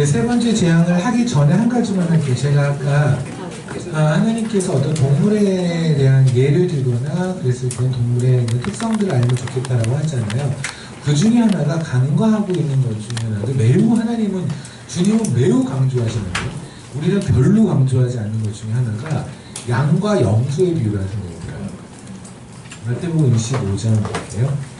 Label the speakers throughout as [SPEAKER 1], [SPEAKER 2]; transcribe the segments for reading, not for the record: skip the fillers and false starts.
[SPEAKER 1] 네, 세 번째 재앙을 하기 전에 한 가지만 할게요. 제가 아까 하나님께서 어떤 동물에 대한 예를 들거나 그랬을 때 동물의 있는 특성들을 알면 좋겠다라고 하잖아요. 그 중에 하나가 간과하고 있는 것 중에 하나도 주님은 매우 강조하시는데 우리는 별로 강조하지 않는 것 중에 하나가 양과 염소의 비유를 하신 겁니다. 마태복음 25장 볼게요.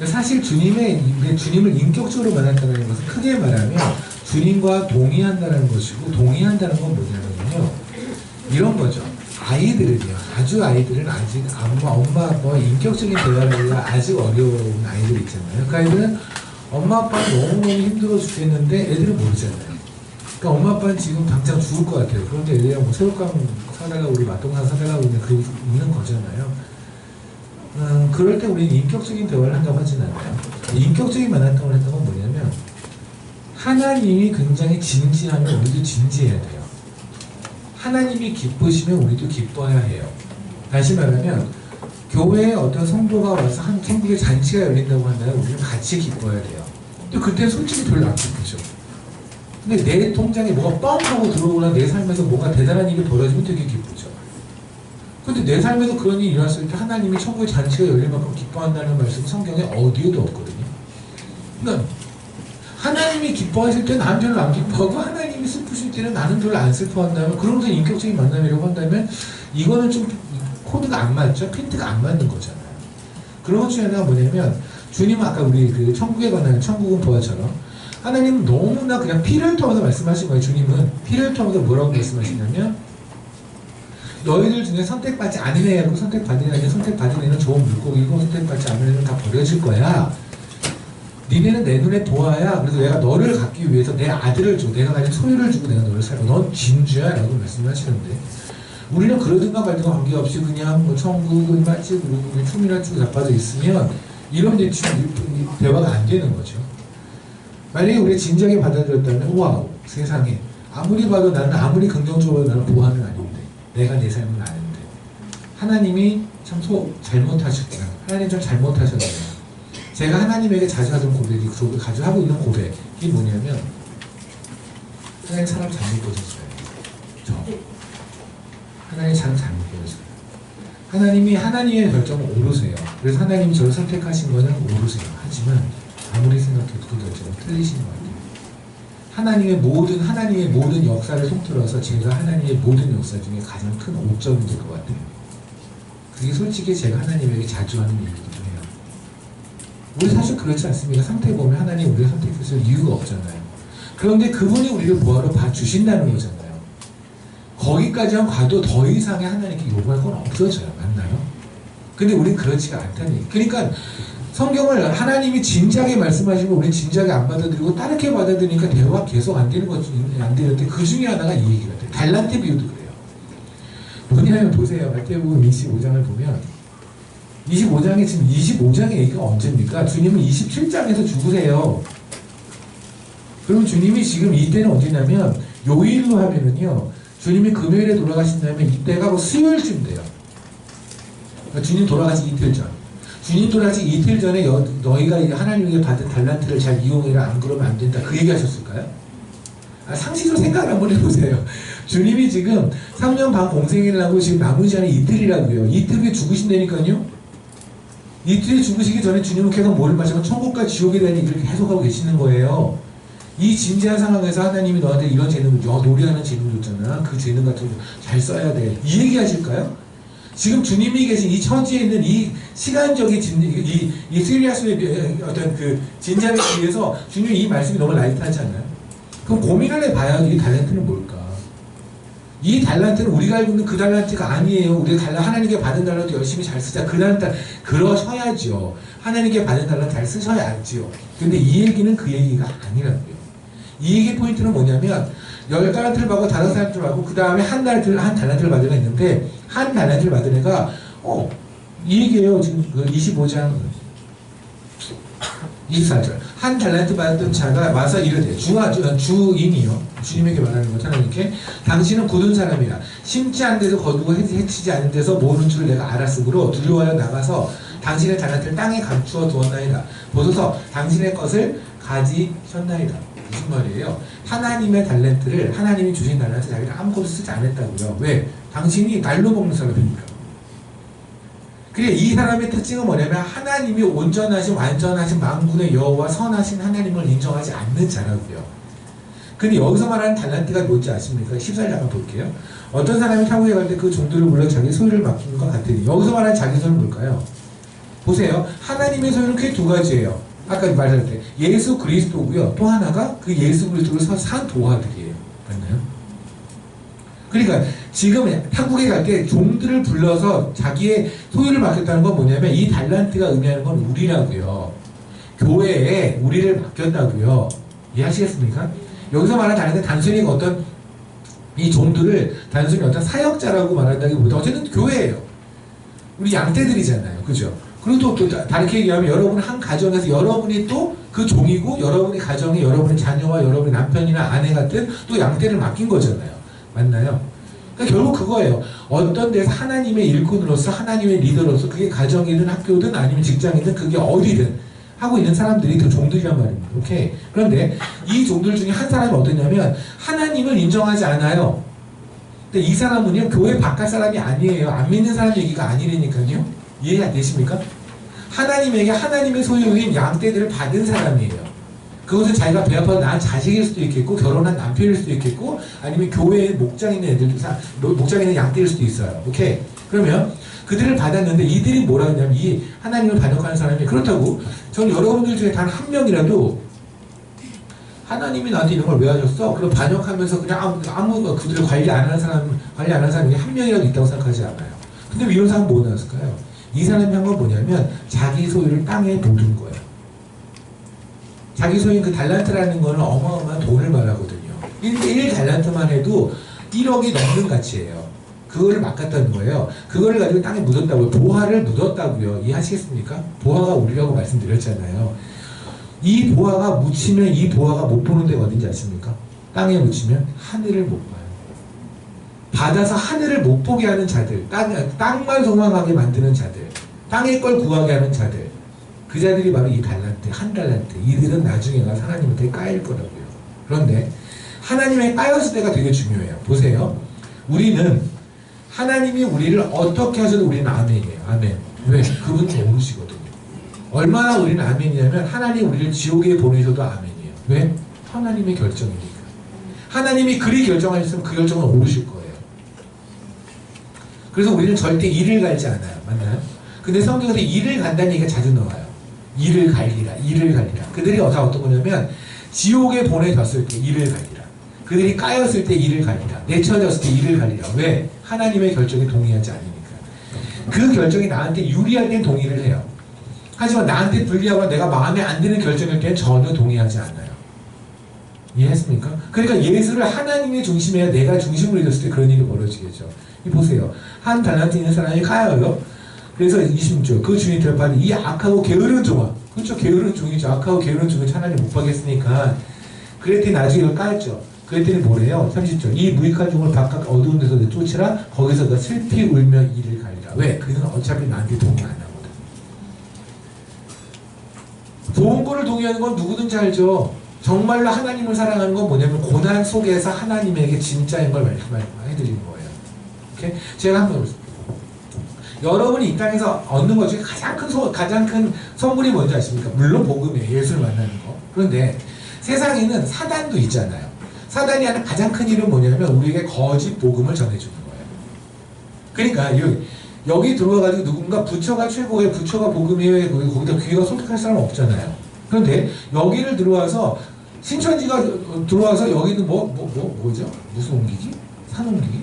[SPEAKER 1] 사실 주님을 인격적으로 만났다는 것은 크게 말하면 주님과 동의한다는 것이고, 동의한다는 건 뭐냐면요, 이런 거죠. 아주 아이들은 아직 엄마 아빠와 인격적인 대화를 하기가 아직 어려운 아이들 있잖아요. 그 아이들은 엄마 아빠가 너무너무 힘들어 죽겠는데 애들은 모르잖아요. 그러니까 엄마 아빠는 지금 당장 죽을 것 같아요. 그런데 애들이랑 뭐 새우깡 사달라고 우리 맛동산 사달라고 있는 거잖아요. 그럴 때 우리는 인격적인 대화를 한다고 하진 않아요. 인격적인 만남을 했던 건 뭐냐면 하나님이 굉장히 진지하면 우리도 진지해야 돼요. 하나님이 기쁘시면 우리도 기뻐야 해요. 다시 말하면 교회에 어떤 성도가 와서 한 천국의 잔치가 열린다고 한다면 우리는 같이 기뻐야 돼요. 근데 그때는 솔직히 별로 안 기쁘죠. 근데 내 통장에 뭐가 뻥 하고 들어오거나 내 삶에서 뭔가 대단한 일이 벌어지면 되게 기쁘죠. 근데 내 삶에서 그런 일이 일어났을 때 하나님이 천국의 잔치가 열릴 만큼 기뻐한다는 말씀이 성경에 어디에도 없거든요. 그러니까 하나님이 기뻐하실 때 나는 별로 안 기뻐하고 하나님이 슬프실 때는 나는 별로 안 슬퍼한다면 그러면서 인격적인 만남이라고 한다면 이거는 좀 코드가 안 맞죠? 핀트가 안 맞는 거잖아요. 그런 것 중에 하나가 뭐냐면 주님은 아까 우리 그 천국에 관한 천국은 보아처럼 하나님은 너무나 그냥 피를 통해서 말씀하신 거예요. 주님은 피를 통해서 뭐라고 말씀하시냐면 너희들 중에 선택받지 않은 애하고 선택받은 애는 선택받은 애는 좋은 물고기고 선택받지 않은 애는 다 버려질 거야. 니네는 내 눈에 보아야 그래서 내가 너를 갖기 위해서 내 아들을 주고 내가 가진 소유를 주고 내가 너를 살고 넌 진주야 라고 말씀하시는데 우리는 그러든가 말든가 관계없이 그냥 뭐 천국은 맛집으로 춤이나 추고 자빠져 있으면 이런 대화가 안 되는 거죠. 만약에 우리가 진지하게 받아들였다면 와우 세상에 아무리 봐도 나는 아무리 긍정적으로 나는 보아는 아닌데 내가 내 삶은 아는데 하나님이 참 잘못하셨구나. 하나님 좀 잘못하셨네요. 제가 하나님에게 자주 하던 고백이 자주 하고 있는 고백이 뭐냐면 하나님 사람 잘못 보셨어요. 하나님 사람 잘못 보셨어요. 하나님이 하나님의 결정을 오르세요. 그래서 하나님이 저를 선택하신 거는 오르세요. 하지만 아무리 생각해도 그 결정은 틀리신 것 같아요. 하나님의 모든 역사를 통틀어서 제가 하나님의 모든 역사 중에 가장 큰 오점이 될 것 같아요. 그게 솔직히 제가 하나님에게 자주 하는 얘기기도 해요. 우리 사실 그렇지 않습니까? 상태 보면 하나님 우리를 선택했을 이유가 없잖아요. 그런데 그분이 우리를 뭐하러 봐주신다는 거잖아요. 거기까지만 가도 더 이상의 하나님께 요구할 건 없어져요. 맞나요? 근데 우린 그렇지가 않다는 얘기. 그러니까 성경을 하나님이 진지하게 말씀하시고 우리는 진지하게 안 받아들이고 다르게 받아들이니까 대화가 계속 안 되는데 그 중에 하나가 이 얘기 같아요. 달란트 비유도 그래요. 뭐냐면 보세요. 마태복음 25장을 보면 25장에 지금 25장의 얘기가 언제입니까? 주님은 27장에서 죽으세요. 그럼 주님이 지금 이때는 언제냐면 요일로 하면은요. 주님이 금요일에 돌아가신다면 이때가 수요일쯤 돼요. 그러니까 주님 돌아가시 이틀 전. 주님 돌아가시 이틀 전에 너희가 하나님에게 받은 달란트를 잘 이용해라. 안 그러면 안 된다. 그 얘기 하셨을까요? 상식적으로 생각을 한번 해보세요. 주님이 지금 3년 반 공생애를 하고 지금 남은 시간이 이틀이라고요. 이틀 후에 죽으신다니까요. 이틀에 죽으시기 전에 주님은 계속 뭐를 마시면 천국과 지옥에 대한 얘기를 계속하고 계시는 거예요. 이 진지한 상황에서 하나님이 너한테 이런 재능을 놀이하는 재능을 줬잖아. 그 재능 같은 거 잘 써야 돼. 이 얘기 하실까요? 지금 주님이 계신 이 처지에 있는 이 시간적인 이 시리아스의 어떤 그 진지함에 비해서 주님이 이 말씀이 너무 라이트하지 않나요? 그럼 고민을 해봐야 이 달란트는 뭘까? 이 달란트는 우리가 알고 있는 그 달란트가 아니에요. 우리가 하나님께 받은 달란트 열심히 잘 쓰자. 그 달란트 그러셔야죠. 하나님께 받은 달란트 잘 쓰셔야지요. 근데 이 얘기는 그 얘기가 아니라고요. 이 얘기 포인트는 뭐냐면 10달란트를 받고 5달란트를 받고 그 다음에 한 달란트를 받은 애가 있는데 한 달란트를 받은 애가 이 얘기예요. 지금 그 25장 24절 한 달란트 받은 자가 와서 이르되 주인이요. 주님에게 말하는 거죠. 하나님께 당신은 굳은 사람이라 심지 않은 데서 거두고 해치지 않은 데서 모으는 줄을 내가 알았으므로 두려워하여 나가서 당신의 달란트를 땅에 감추어 두었나이다. 보소서 당신의 것을 가지셨나이다. 무슨 말이에요? 하나님의 달란트를, 하나님이 주신 달란트 자기가 아무것도 쓰지 않았다고요. 왜? 당신이 날로 먹는 사람이니까. 그래, 이 사람의 특징은 뭐냐면 하나님이 온전하신 완전하신 만군의 여호와 선하신 하나님을 인정하지 않는 자라고요. 근데 여기서 말하는 달란트가 뭔지 아십니까? 14절 한번 볼게요. 어떤 사람이 타국에 갈 때 그 종들을 불러 자기 소유를 맡긴 것 같으니, 여기서 말하는 자기 소유는 뭘까요? 보세요. 하나님의 소유는 크게 두 가지예요. 아까 말할 때 예수 그리스도고요. 또 하나가 그 예수 그리스도를 산 도화들이에요. 맞나요? 그러니까 지금 타국에 갈 때 종들을 불러서 자기의 소유를 맡겼다는 건 뭐냐면 이 달란트가 의미하는 건 우리라고요. 교회에 우리를 맡겼다고요. 이해하시겠습니까? 여기서 말하는 달란트는 단순히 어떤 이 종들을 단순히 어떤 사역자라고 말한다기보다 어쨌든 교회예요. 우리 양떼들이잖아요. 그죠? 그리고 또 다르게 얘기하면 여러분 한 가정에서 여러분이 또 그 종이고 여러분의 가정에 여러분의 자녀와 여러분의 남편이나 아내 같은 또 양떼를 맡긴 거잖아요. 맞나요? 그러니까 결국 그거예요. 어떤 데서 하나님의 일꾼으로서 하나님의 리더로서 그게 가정이든 학교든 아니면 직장이든 그게 어디든 하고 있는 사람들이 그 종들이란 말입니다. 오케이? 그런데 이 종들 중에 한 사람이 어떠냐면 하나님을 인정하지 않아요. 근데 이 사람은요 교회 바깥 사람이 아니에요. 안 믿는 사람 얘기가 아니라니까요. 이해 되십니까? 하나님에게 하나님의 소유인 양떼들을 받은 사람이에요. 그것은 자기가 배 아파서 낳은 자식일 수도 있겠고 결혼한 남편일 수도 있겠고 아니면 교회에 목장 있는 애들도 목장 있는 양떼일 수도 있어요. 오케이? 그러면 그들을 받았는데 이들이 뭐라 하냐면 이 하나님을 반역하는 사람이 그렇다고 저는 여러분들 중에 단 한 명이라도 하나님이 나한테 이런 걸 왜 하셨어? 그럼 반역하면서 그냥 아무 그들을 관리 안 하는 사람이 한 명이라도 있다고 생각하지 않아요. 근데 왜 이런 사람 뭐 나왔을까요? 이 사람이 한 건 뭐냐면 자기 소유를 땅에 묻은 거예요. 자기 소유인 그 달란트라는 거는 어마어마한 돈을 말하거든요. 1 달란트만 해도 1억이 넘는 가치예요. 그거를 맡겼다는 거예요. 그거를 가지고 땅에 묻었다고요. 보화를 묻었다고요. 이해하시겠습니까? 보화가 우리라고 말씀드렸잖아요. 이 보화가 묻히면 이 보화가 못 보는 데가 어딘지 아십니까? 땅에 묻히면 하늘을 못 봐요. 받아서 하늘을 못 보게 하는 자들, 땅만 소망하게 만드는 자들, 땅의 걸 구하게 하는 자들, 그 자들이 바로 이 달란트, 한 달란트. 이들은 나중에 가서 하나님한테 까일 거라고요. 그런데 하나님의 까였을 때가 되게 중요해요. 보세요. 우리는 하나님이 우리를 어떻게 하셔도 우리는 아멘이에요. 아멘. 왜? 그분은 모르시거든요. 얼마나 우리는 아멘이냐면 하나님 우리를 지옥에 보내셔도 아멘이에요. 왜? 하나님의 결정이니까. 하나님이 그리 결정하셨으면 그 결정은 오르실 거예요. 그래서 우리는 절대 이를 갈지 않아요. 맞나요? 근데 성경에서 이를 간다는 얘기가 자주 나와요. 이를 갈리라, 이를 갈리라. 그들이 다 어떤 거냐면 지옥에 보내졌을 때 이를 갈리라. 그들이 까였을 때 이를 갈리라. 내쳐졌을 때 이를 갈리라. 왜? 하나님의 결정에 동의하지 않으니까. 그 결정이 나한테 유리할 땐 동의를 해요. 하지만 나한테 불리하고 내가 마음에 안 드는 결정일 땐 전혀 동의하지 않아요. 이해했습니까? 그러니까 예수를 하나님의 중심에 내가 중심으로 있었을 때 그런 일이 벌어지겠죠. 보세요. 한 달란트 있는 사람이 까여요. 그래서 26절 그 주인이 대답하니 이 악하고 게으른 종아. 그렇죠. 게으른 종이죠. 악하고 게으른 종이 하나님 못 받겠으니까 그랬더니 나중에 이걸 까였죠. 그랬더니 뭐래요? 30절 이 무익한 종을 바깥 어두운 데서 쫓으라. 거기서 너 슬피 울며 이를 갈리라. 왜? 그는 어차피 나한테 동의 안 하거든. 좋은 거를 동의하는 건 누구든지 알죠. 정말로 하나님을 사랑하는 건 뭐냐면 고난 속에서 하나님에게 진짜인 걸 말씀해드리는 거예요. 오케이? 제가 한번 여러분이 이 땅에서 얻는 것 중에 가장 큰 선물이 뭔지 아십니까? 물론 복음이에요. 예수를 만나는 거. 그런데 세상에는 사단도 있잖아요. 사단이 하는 가장 큰 일은 뭐냐면 우리에게 거짓 복음을 전해주는 거예요. 그러니까 여기 들어와가지고 누군가 부처가 최고의 부처가 복음이에요. 거기다 귀가 솔직할 사람 없잖아요. 그런데 여기를 들어와서 신천지가 들어와서 여기는 뭐죠? 무슨 옮기기? 산 옮기기?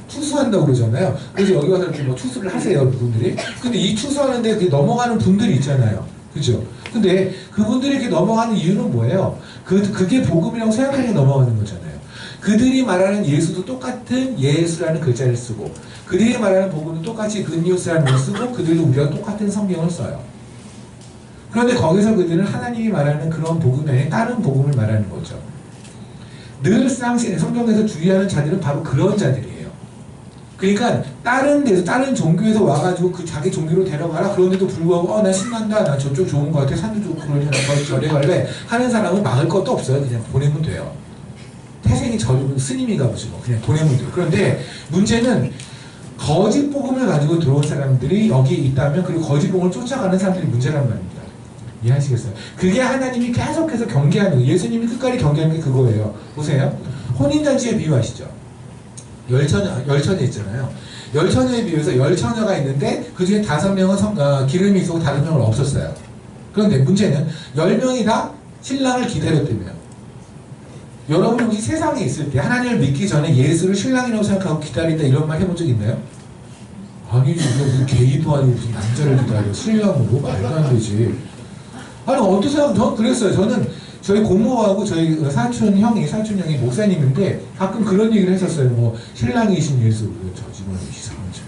[SPEAKER 1] 투수한다고 그러잖아요. 그래서 여기 와서 이렇게 투수를 하세요, 분들이. 근데 이 투수하는데 이렇게 넘어가는 분들이 있잖아요. 그죠? 근데 그분들이 이렇게 넘어가는 이유는 뭐예요? 그게 복음이라고 생각하니까 넘어가는 거잖아요. 그들이 말하는 예수도 똑같은 예수라는 글자를 쓰고, 그들이 말하는 복음은 똑같이 굿뉴스라는 걸 쓰고, 그들도 우리가 똑같은 성경을 써요. 그런데 거기서 그들은 하나님이 말하는 그런 복음에 다른 복음을 말하는 거죠. 늘상 성경에서 주의하는 자들은 바로 그런 자들이에요. 그러니까 다른 데서 다른 종교에서 와가지고 그 자기 종교로 데려가라 그런데도 불구하고 나 신난다 나 저쪽 좋은 거 같아 산도 좋고 그러니까 거기 절에 갈래 하는 사람은 막을 것도 없어요. 그냥 보내면 돼요. 태생이 절이고 스님이 가보시고 그냥 보내면 돼요. 그런데 문제는 거짓 복음을 가지고 들어온 사람들이 여기 있다면 그리고 거짓 복음을 쫓아가는 사람들이 문제란 말입니다. 이해하시겠어요? 그게 하나님이 계속해서 경계하는 거예요. 예수님이 끝까지 경계하는 게 그거예요. 보세요. 혼인잔치에 비유하시죠. 열처녀 있잖아요. 열처녀에 비해서 열처녀가 있는데 그 중에 5명은 기름이 있고 5명은 없었어요. 그런데 문제는 10명이 다 신랑을 기다렸다며요. 여러분이 혹시 세상에 있을 때 하나님을 믿기 전에 예수를 신랑이라고 생각하고 기다린다 이런 말 해본 적 있나요? 아니 이거 무슨 게이도 아니고 무슨 남자를 기다려 신랑으로 말도 안 되지. 아니 어떠세요? 저 그랬어요. 저는 저희 고모하고 저희 사촌 형이 목사님인데 가끔 그런 얘기를 했었어요. 뭐 신랑이신 예수 저 집은 이상한 집에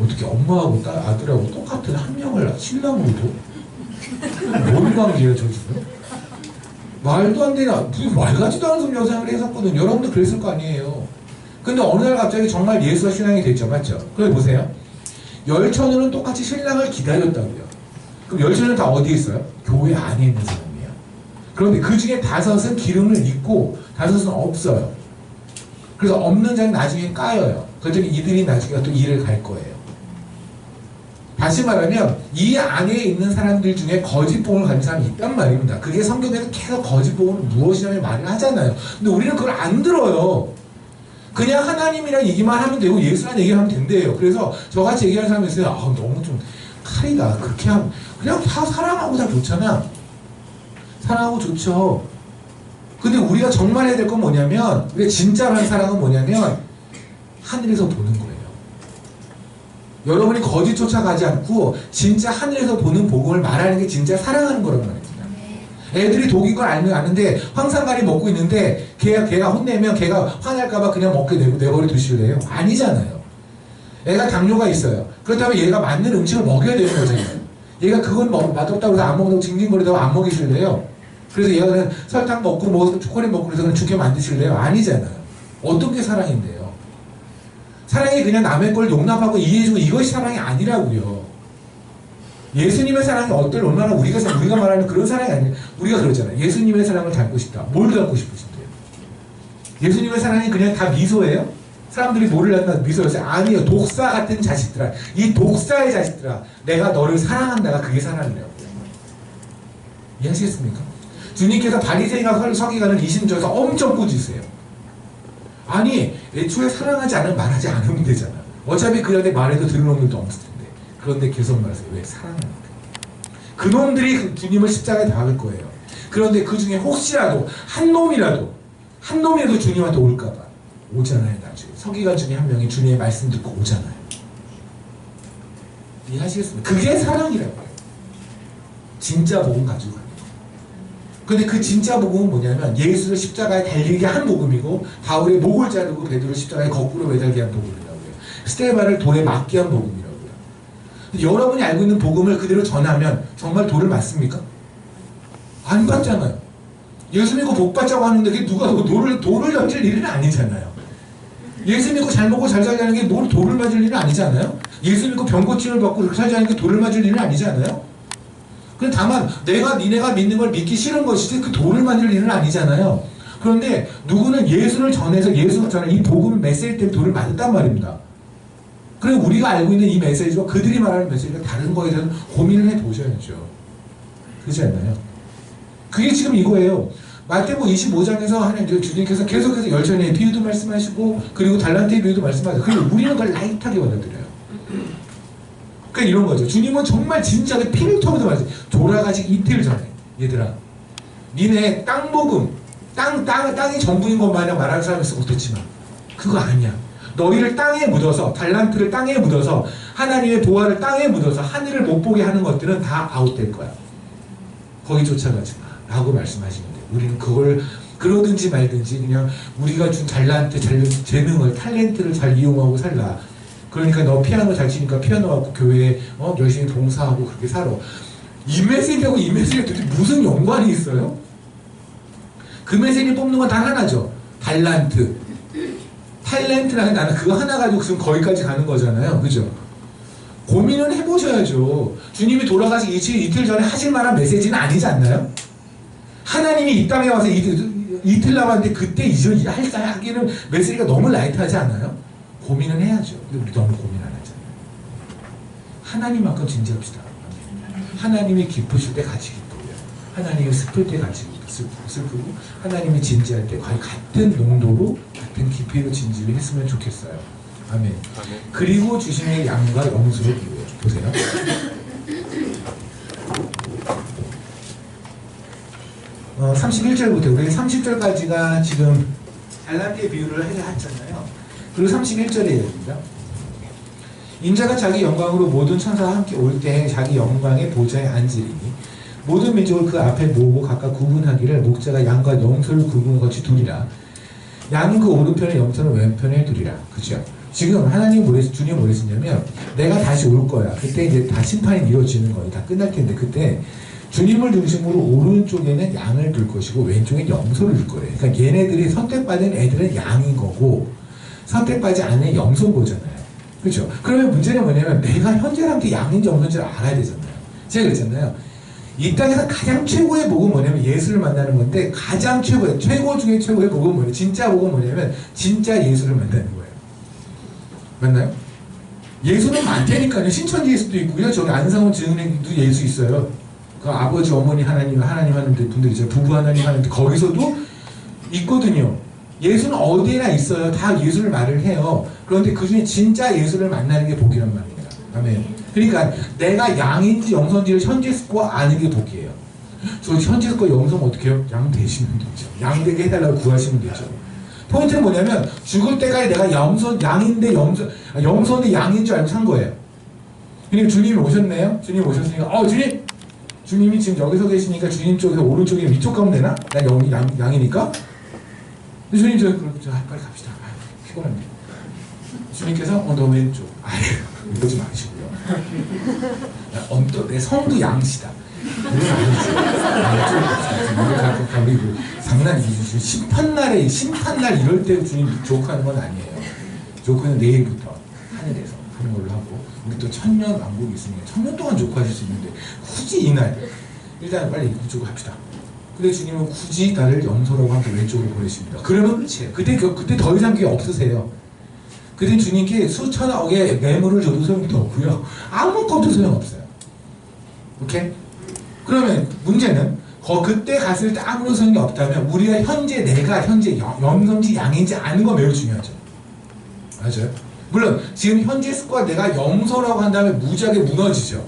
[SPEAKER 1] 어떻게 엄마하고 아들하고 똑같은 한 명을 신랑으로 둬? 뭔 관계예요 저 집은? 말도 안 되나 무슨 말 같지도 않은 소리 생각을 했었거든요. 여러분도 그랬을 거 아니에요. 근데 어느 날 갑자기 정말 예수가 신랑이 됐죠. 맞죠? 그래 보세요. 열처녀는 똑같이 신랑을 기다렸다고요. 그럼 열처녀는 다 어디에 있어요? 교회 안에 있는 사람이에요. 그런데 그 중에 5은 기름을 입고 5은 없어요. 그래서 없는 자는 나중에 까여요. 그랬더니 이들이 나중에 또 일을 갈 거예요. 다시 말하면 이 안에 있는 사람들 중에 거짓 복음을 가진 사람이 있단 말입니다. 그게 성경에서 계속 거짓 복음은 무엇이냐며 말을 하잖아요. 근데 우리는 그걸 안 들어요. 그냥 하나님이랑 얘기만 하면 되고 예수랑 얘기하면 된대요. 그래서 저같이 얘기하는 사람이 있어요. 너무 좀 칼이다. 그렇게 하면 그냥 다 사랑하고 다 좋잖아. 사랑하고 좋죠. 근데 우리가 정말 해야 될 건 뭐냐면 우리가 진짜로 하는 사랑은 뭐냐면 하늘에서 보는 거예요. 여러분이 거짓 쫓아가지 않고 진짜 하늘에서 보는 복음을 말하는 게 진짜 사랑하는 거란 말입니다. 애들이 독인 걸 알면 아는데 황산가리 먹고 있는데 걔가 혼내면 걔가 화날까봐 그냥 먹게 내버려 두실래요? 아니잖아요. 애가 당뇨가 있어요. 그렇다면 얘가 맞는 음식을 먹여야 되는 거잖아요. 얘가 그건 맛없다고 해서 안 먹는다고 징징거리다가 안 먹이실래요? 그래서 얘가 그냥 설탕 먹고 뭐 초콜릿 먹고 그래서 그냥 죽게 만드실래요? 아니잖아요. 어떤 게 사랑인데요? 사랑이 그냥 남의 걸 용납하고 이해해주고 이것이 사랑이 아니라고요. 예수님의 사랑이 얼마나 우리가 말하는 그런 사랑이 아니에요. 우리가 그러잖아요. 예수님의 사랑을 닮고 싶다. 뭘 닮고 싶으신데요? 예수님의 사랑이 그냥 다 미소예요? 사람들이 뭐를 한다 미소였어요? 아니에요. 독사 같은 자식들아. 이 독사의 자식들아. 내가 너를 사랑한다가 그게 사랑이라고요. 이해하시겠습니까? 주님께서 바리새인과 서기관을 이심져서 엄청 꾸짖으세요. 아니 애초에 사랑하지 않으면 말하지 않으면 되잖아. 어차피 그 안에 말해도 들은 놈들도 없을 텐데. 그런데 계속 말하세요. 왜 사랑합니까? 그놈들이 주님을 십자가에 박을 거예요. 그런데 그 중에 혹시라도 한 놈이라도 주님한테 올까봐 오잖아요. 나중에 서기관 중에 한 명이 주님의 말씀 듣고 오잖아요. 이해하시겠습니까? 그게 사랑이라고요. 진짜 복음 가지고 가는 거. 근데 그 진짜 복음은 뭐냐면 예수를 십자가에 달리게 한 복음이고 바울의 목을 자르고 베드로를 십자가에 거꾸로 매달게 한 복음이라고요. 스데반을 돌에 맞게 한 복음이라고요. 근데 여러분이 알고 있는 복음을 그대로 전하면 정말 돌을 맞습니까? 안 받잖아요. 예수 믿고 복 받자고 하는데 그게 누가 돌을 던질 일은 아니잖아요. 예수 믿고 잘 먹고 잘 살자는 게 돌을 맞을 일은 아니잖아요. 예수 믿고 병 고침을 받고 그렇게 살자는 게 돌을 맞을 일은 아니잖아요. 근데 다만 니네가 믿는 걸 믿기 싫은 것이지 그 돌을 맞을 일은 아니잖아요. 그런데 누구는 예수를 전해서 이 복음 메시지 때문에 돌을 맞았단 말입니다. 그리고 우리가 알고 있는 이 메시지와 그들이 말하는 메시지가 다른 거에 대해서 고민을 해보셔야죠. 그렇지 않나요? 그게 지금 이거예요. 마태복음 25장에서 하나님 주님께서 계속해서 열처녀의 비유도 말씀하시고 그리고 달란트의 비유도 말씀하시고 그리고 우리는 그걸 라이트하게 받아들여요. 그러니까 이런 거죠. 주님은 정말 진짜로 피를 토하면서 말했어요. 돌아가기 이틀 전에 얘들아 니네 땅복음 땅이 전부인 것 마냥 말하는 사람이 있어 못했지만 그거 아니야. 너희를 땅에 묻어서 달란트를 땅에 묻어서 하나님의 보화를 땅에 묻어서 하늘을 못 보게 하는 것들은 다 아웃될 거야. 거기 쫓아가지 마 라고 말씀하시는데 우리는 그걸 그러든지 말든지 그냥 우리가 준 재능을 탤런트를 잘 이용하고 살라. 그러니까 너 피아노 잘 치니까 피아노 갖고 교회에 열심히 봉사하고 그렇게 살아. 이 메시지하고 이 메시지가 도대체 무슨 연관이 있어요? 그 메시지 뽑는 건 단 하나죠. 달란트 탤런트라는 나는 그거 하나 가지고 지금 거기까지 가는 거잖아요. 그죠? 고민은 해보셔야죠. 주님이 돌아가시 이틀 전에 하실 만한 메시지는 아니지 않나요? 하나님이 이 땅에 와서 이틀 남았는데 그때 하기는 메시지가 너무 라이트하지 않아요? 고민은 해야죠. 근데 우리 너무 고민 안 하잖아요. 하나님만큼 진지합시다. 하나님이 기쁘실 때 같이 기쁘고요. 하나님이 슬플 때 같이 슬프고, 하나님이 진지할 때 거의 같은 농도로 같은 깊이로 진지를 했으면 좋겠어요. 아멘. 그리고 주신의 양과 염소를 비유해요. 보세요. 31절부터 우리 30절까지가 지금 달란트의 비유를 하잖아요. 그리고 31절에 얘기합니다. 인자가 자기 영광으로 모든 천사와 함께 올 때 자기 영광의 보좌에 앉으리니 모든 민족을 그 앞에 모으고 각각 구분하기를 목자가 양과 염소를 구분한 것이 두리라. 양은 그 오른편에 염소는 왼편에 두리라. 그죠? 지금 하나님 주님 뭐랬었냐면 내가 다시 올 거야. 그때 이제 다 심판이 이루어지는 거예요. 다 끝날 텐데 그때 주님을 중심으로 오른쪽에는 양을 둘 것이고 왼쪽에 염소를 둘 거래요. 그러니까 얘네들이 선택받은 애들은 양인 거고 선택받지 않은 염소인 거잖아요. 그렇죠? 그러면 문제는 뭐냐면 내가 현재한테 양인지 염소인지를 알아야 되잖아요. 제가 그랬잖아요. 이 땅에서 가장 최고의 복은 뭐냐면 예수를 만나는 건데 가장 최고 중에 최고의 복은 뭐냐면 진짜 복은 뭐냐면 진짜 예수를 만나는 거예요. 맞나요? 예수는 많다니까요. 신천지 예수도 있고요. 저기 안상원 증인도 예수 있어요. 그 아버지 어머니 하나님 하는 분들 있어요. 부부 하나님 하는데 거기서도 있거든요. 예수는 어디에나 있어요. 다 예수를 말을 해요. 그런데 그 중에 진짜 예수를 만나는 게 복이란 말입니다. 아멘. 그러니까 내가 양인지 염소인지를 현지스코 아는 게 복이에요. 저 현지스코 염소는 어떻게 해요? 양 되시면 되죠. 양 되게 해달라고 구하시면 되죠. 포인트는 뭐냐면 죽을 때까지 내가 양인데 염소인데 양인 줄 알고 산 거예요. 그러니까 주님이 오셨네요. 주님이 오셨으니까 주님이 지금 여기서 계시니까 주님 쪽에서 오른쪽에 위쪽 가면 되나? 난 여기 양이니까. 근데 주님 빨리 갑시다. 피곤합니다. 주님께서 너 왼쪽. 이러지 마시고요. 내 성도 양시다. 그건 아니지. 우리 장난이지. 심판날 이럴 때 주님 조크하는 건 아니에요. 조크는 내일부터 하늘에서 하는 걸로 하고 우리 또 천년 왕국이 있으니까 천년 동안 조크하실 수 있는데 굳이 이날 일단 빨리 이쪽으로 합시다. 근데 주님은 굳이 나를 염소라고 함께 왼쪽으로 보내십니다. 그러면 끝이에요. 그때 더 이상 게 없으세요. 그때 주님께 수천억의 매물을 줘도 소용도 없고요. 아무것도 소용없어요. 오케이? 그러면 문제는 그때 갔을 때 아무런 소용이 없다면 우리가 내가 현재 염소인지 양인지 아는 거 매우 중요하죠. 맞아요? 물론 지금 현재 스코어 내가 염소라고 한다면 무지하게 무너지죠.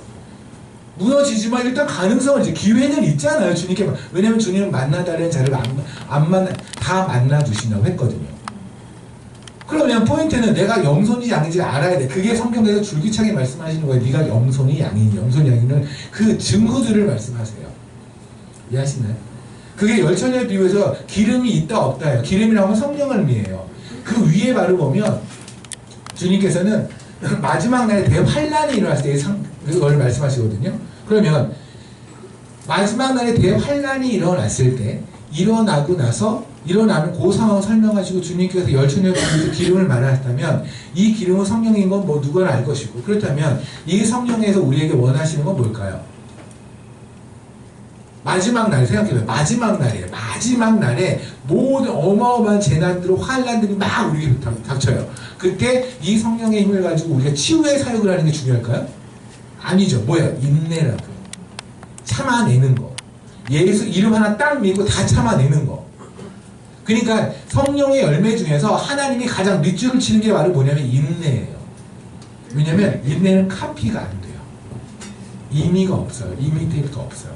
[SPEAKER 1] 무너지지만 일단 가능성은 기회는 있잖아요. 주님께. 왜냐면 주님은 만나달라는 자를 다 만나주신다고 했거든요. 그러면 포인트는 내가 염소인지 양인지 알아야 돼. 그게 성경에서 줄기차게 말씀하시는 거예요. 네가 염소니 양이니 염소니 양이는 그 증거들을 말씀하세요. 이해하시나요? 그게 열천년에 비유해서 기름이 있다 없다예요. 기름이라고 하면 성령을 의미해요. 그 위에 바로 보면 주님께서는 마지막 날에 대환란이 일어났을 때 그걸 말씀하시거든요. 그러면 마지막 날에 대환란이 일어났을 때 일어나고 나서 일어나는 그 상황을 설명하시고 주님께서 열천년 비유해서 기름을 말하셨다면 이 기름은 성령인 건 누구나 알 것이고 그렇다면 이 성령에서 우리에게 원하시는 건 뭘까요? 마지막 날 생각해봐요. 마지막 날이에요. 마지막 날에 모든 어마어마한 재난들, 환란들이 막 우리에게 닥쳐요. 그때 이 성령의 힘을 가지고 우리가 치유의 사역을 하는 게 중요할까요? 아니죠. 뭐예요? 인내라고요. 참아내는 거. 예수 이름 하나 딱 믿고 다 참아내는 거. 그러니까 성령의 열매 중에서 하나님이 가장 밑줄을 치는 게 바로 뭐냐면 인내예요. 왜냐면 인내는 카피가 안 돼요. 임의가 없어요. 이미테이트가 없어요.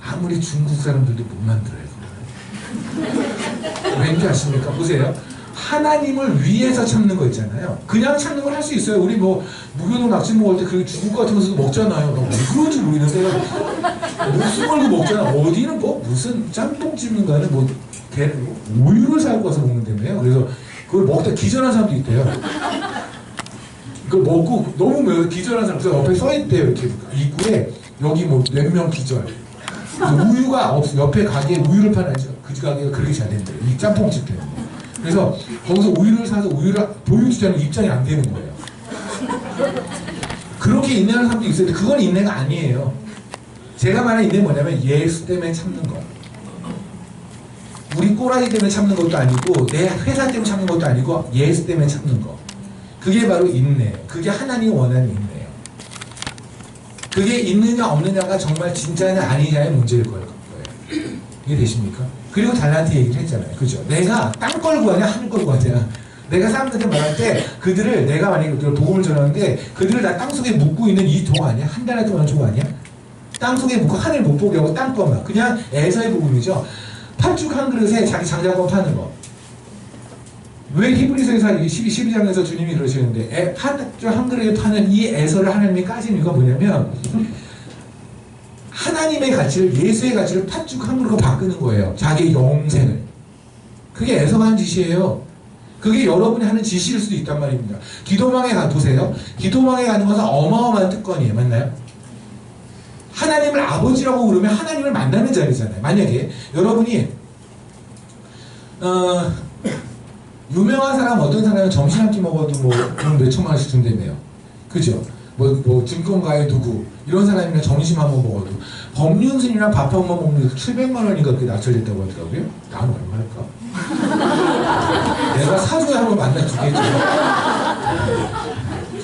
[SPEAKER 1] 아무리 중국 사람들도 못 만들어요. 왠지 아십니까? 보세요. 하나님을 위해서 참는 거 있잖아요. 그냥 참는 걸 할 수 있어요. 우리 무교동 낙지 먹을 때 그렇게 중국 같은 곳에서 먹잖아요. 왜 그런지 모르겠는데 목숨 걸고 먹잖아. 어디는 무슨 짬뽕집인가는 우유를 사고 가서 먹는다며요. 그래서 그걸 먹다 기절한 사람도 있대요. 그걸 먹고 너무 매워 기절한 사람. 그래서 옆에 써있대요. 이렇게 입구에 여기 몇 명 기절. 우유가 없어. 옆에 가게에 우유를 팔아야죠. 그 가게가 그렇게 잘 된대요. 이 짬뽕집 때문에. 그래서 거기서 우유를 사서 우유를 보여주자는 입장이 안 되는 거예요. 그렇게 인내하는 사람도 있어요. 그건 인내가 아니에요. 제가 말하는 인내는 뭐냐면 예수 때문에 참는 거. 우리 꼬라지 때문에 참는 것도 아니고 내 회사 때문에 참는 것도 아니고 예수 때문에 참는 거. 그게 바로 인내예요. 그게 하나님이 원하는 인내예요. 그게 있느냐 없느냐가 정말 진짜냐 아니냐의 문제일 거예요. 이게 되십니까? 그리고 달란트 얘기를 했잖아요. 그죠? 내가 땅 걸 구하냐 하늘 걸 구하냐. 내가 사람들한테 말할 때 그들을 내가 만약에 복음을 전하는데 그들을 다 땅속에 묻고 있는 이 종 아니야? 한 달에 동안 종 아니야? 땅속에 묻고 하늘 못 보게 하고 땅 것만. 그냥 에서의 복음이죠. 팥죽 한 그릇에 자기 장작권 파는 거. 왜 히브리서에서 12장에서 주님이 그러시는데 팥죽 한 그릇에 파는 이 에서를 하나님이 까진 이유가 뭐냐면 하나님의 가치를 예수의 가치를 팥죽 한 그릇으로 바꾸는 거예요. 자기의 영생을. 그게 에서가 한 짓이에요. 그게 여러분이 하는 짓일 수도 있단 말입니다. 기도망에 가보세요. 기도망에 가는 것은 어마어마한 특권이에요. 맞나요? 하나님을 아버지라고 부르면 하나님을 만나는 자리잖아요. 만약에 여러분이 유명한 사람 어떤 사람은 점심 한 끼 먹어도 뭐 몇 천만 원씩 준다며요. 그죠? 뭐 증권가의 누구 이런 사람이랑 점심 한 번 먹어도 법륜스님이랑 밥 한 번 먹는 게 700만 원인가 그게 낙찰됐다고 하더라고요. 나는 얼마일까? 내가 사주에 한번 만나주겠죠.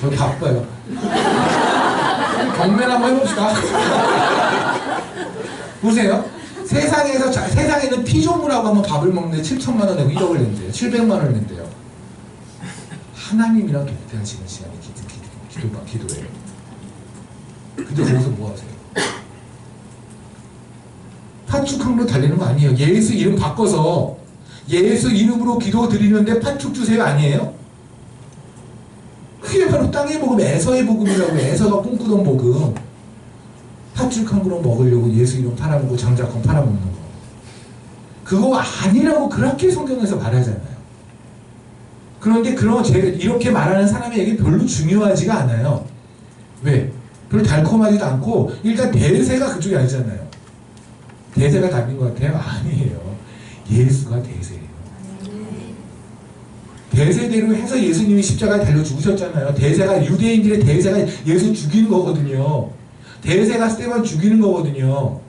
[SPEAKER 1] 저 바빠요. 경매를 한번 해봅시다. 보세요. 세상에는 피조물하고 한번 밥을 먹는데 7천만 원 내고 1억을 낸대요. 700만 원을 낸대요. 하나님이랑 동대하시는 시간이 기도예요. 근데 거기서 뭐 하세요? 팥죽항로 달리는 거 아니에요. 예수 이름 바꿔서 예수 이름으로 기도 드리는데 팥죽 주세요 아니에요? 그게 바로 땅의 복음, 에서의 복음이라고. 에서가 꿈꾸던 복음. 팥죽 한 그릇 먹으려고 예수 이름 팔아먹고 장작권 팔아먹는 거. 그거 아니라고 그렇게 성경에서 말하잖아요. 그런데 이렇게 말하는 사람에게 별로 중요하지가 않아요. 왜? 별로 달콤하지도 않고 일단 대세가 그쪽이 아니잖아요. 대세가 답인 것 같아요? 아니에요. 예수가 대세예요. 대세대로 해서 예수님이 십자가에 달려 죽으셨잖아요. 대세가 유대인들의 대세가 예수 죽이는 거거든요. 대세가 스테반 죽이는 거거든요.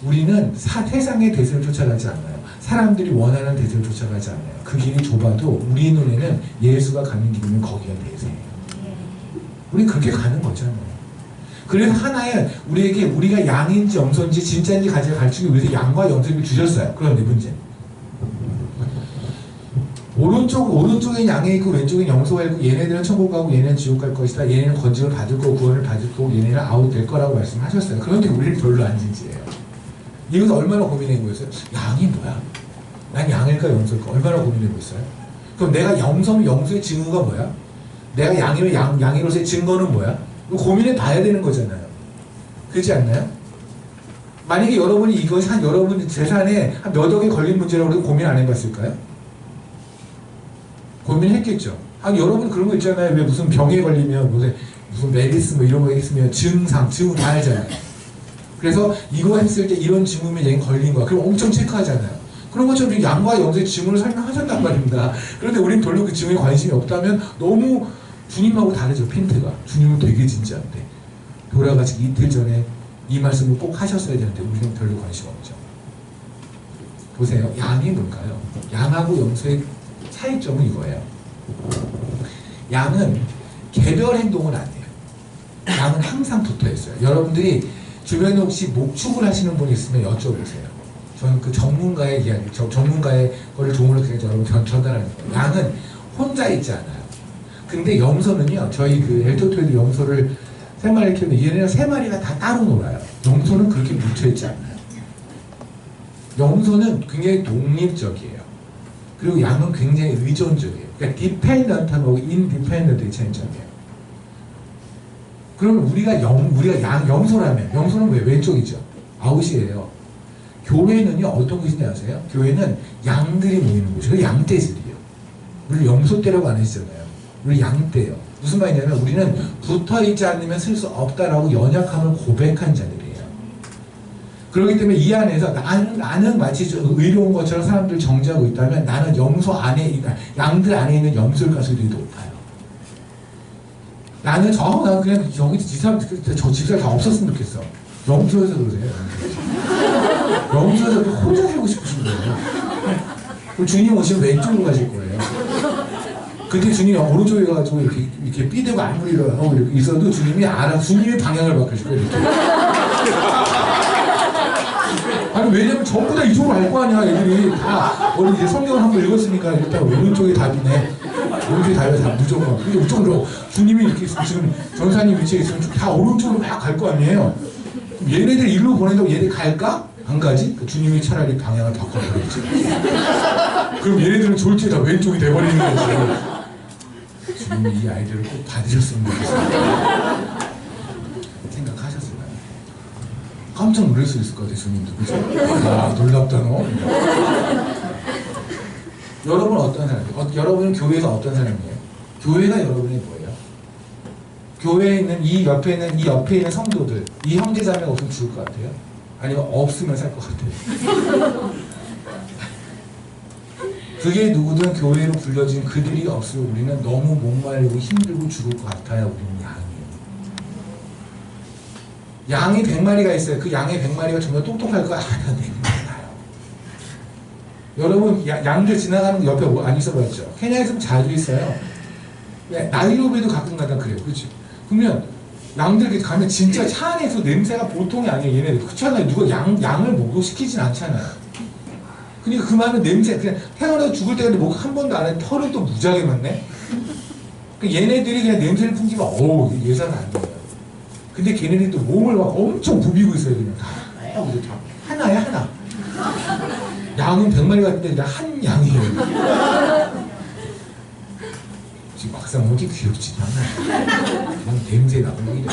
[SPEAKER 1] 우리는 세상의 대세를 쫓아가지 않아요. 사람들이 원하는 대세를 쫓아가지 않아요. 그 길이 좁아도 우리 눈에는 예수가 가는 길이면 거기가 대세예요. 우리 그렇게 가는 거잖아요. 그래서 하나의 우리에게 우리가 양인지 염소인지 진짜인지 가르치기 위해서 양과 염소를 주셨어요. 그런데 문제는 오른쪽엔 양이 있고 왼쪽엔 염소가 있고 얘네들은 천국 가고 얘네는 지옥 갈 것이다. 얘네는 건짐을 받을 거고 구원을 받을 거고 얘네는 아웃 될 거라고 말씀하셨어요. 그런데 우리는 별로 안 진지해요. 이것도 얼마나 고민해보고 있어요? 양이 뭐야? 난 양일까 염소일까? 얼마나 고민해보고 있어요? 그럼 내가 염소면 염소의 증거가 뭐야? 내가 양이면 양이로서의 증거는 뭐야? 고민해 봐야 되는 거잖아요. 그렇지 않나요? 만약에 여러분이 이것이 여러분 재산에 한 몇 억에 걸린 문제라고 해도 고민 안 해봤을까요? 고민했겠죠. 여러분 그런 거 있잖아요. 왜 무슨 병에 걸리면 무슨 메리스 뭐 이런 거 있으면 증 다 알잖아요. 그래서 이거 했을 때 이런 증후면 얘는 걸린 거야. 그럼 엄청 체크하잖아요. 그런 것처럼 양과 염소의 증후를 설명하셨단 말입니다. 그런데 우린 별로 그 증후에 관심이 없다면 너무 주님하고 다르죠. 핀트가. 주님은 되게 진지한데 돌아가시기 이틀 전에 이 말씀을 꼭 하셨어야 되는데 우리는 별로 관심 없죠. 보세요. 양이 뭘까요? 양하고 염소의 차이점은 이거예요. 양은 개별 행동은 안 해요. 양은 항상 붙어 있어요. 여러분들이 주변에 혹시 목축을 하시는 분이 있으면 여쭤보세요. 저는 그 전문가의 이야기, 전문가의 거를 도움을 드려서 여러분 전달하는 거예요. 양은 혼자 있지 않아요. 근데 염소는요, 저희 그 엘토토이드 염소를 3마리 키우는데 얘네는 3마리가 다 따로 놀아요. 염소는 그렇게 뭉쳐있지 않아요. 염소는 굉장히 독립적이에요. 그리고 양은 굉장히 의존적이에요. 그러니까 디펜던트하고 인디펜던트의 차이점이에요. 그러면 우리가 염소라면, 염소는 왜 왼쪽이죠? 아웃이에요. 교회는요, 어떤 곳인지 아세요? 교회는 양들이 모이는 곳이에요. 양떼들이에요. 우리 염소떼라고 안 하시잖아요. 우리 양떼예요. 무슨 말이냐면 우리는 붙어있지 않으면 쓸 수 없다라고 연약함을 고백한 자들이에요. 그렇기 때문에 이 안에서 나는 마치 의로운 것처럼 사람들 정죄하고 있다면 나는 염소 안에, 양들 안에 있는 염소일 가능성이 높아요. 나는 그냥 여기 저 집사람 다 없었으면 좋겠어. 염소에서 그러세요. 염소에서 혼자 살고 싶으신 거예요. 그럼 주님 오시면 왼쪽으로 가실 거예요. 근데 주님이 오른쪽에 가가지고 이렇게 삐대고 아무리 이렇게 있어도 주님이 주님이 방향을 바꾸실 거예요. 이렇게. 아니, 왜냐면 전부 다 이쪽으로 갈 거 아니야, 애들이. 다, 우리 이제 성경을 한번 읽었으니까 일단 오른쪽이 답이네. 오른쪽이 답이야, 다 무조건. 근데 무조건 주님이 이렇게 지금 전사님 위치에 있으면 다 오른쪽으로 막 갈 거 아니에요. 얘네들 일로 보낸다고 얘네 갈까? 안 가지? 주님이 차라리 방향을 바꿔버리지. 그럼 얘네들은 졸지에 다 왼쪽이 돼버리는 거지. 주님이 이 아이들을 꼭 받으셨으면 좋겠어요. 생각하셨을까요? 깜짝 놀랄 수 있을 것 같아요, 주님도. 그죠? 아, 놀랍다, 너. 여러분은 어떤 사람이에요? 여러분은 교회에서 어떤 사람이에요? 교회가 여러분이 뭐예요? 교회에 있는 이 옆에 있는 성도들, 이 형제자매가 없으면 죽을 것 같아요? 아니면 없으면 살 것 같아요? 그게 누구든 교회로 불려진 그들이 없으면 우리는 너무 목마르고 힘들고 죽을 것 같아요. 우리는 양이 100마리가 있어요. 그 양의 100마리가 정말 똑똑할 거 아니야. 내나요. 여러분 양들 지나가는 거 옆에 안 있어봤죠? 케냐에서 자주 있어요. 나이로비도 가끔가다 그래요. 그렇지? 그러면 양들 이렇게 가면 진짜 차 안에서 냄새가 보통이 아니에요. 얘네들 그렇잖아요. 누가 양을 목욕시키진 않잖아요. 그러니까 그 많은 냄새, 그냥 태어나서 죽을 때까지 목 한 번도 안 해. 털을 또 무지하게 맞네. 그러니까 얘네들이 그냥 냄새를 풍기면 어우 예사는 안 돼요. 근데 걔네들이 또 몸을 막 엄청 부비고 있어요. 그냥 다 하나야 하나. 양은 100마리 같은데 그냥 한 양이에요. 지금 막상 보기 귀엽지 않아요. 그냥 냄새 나고 이래.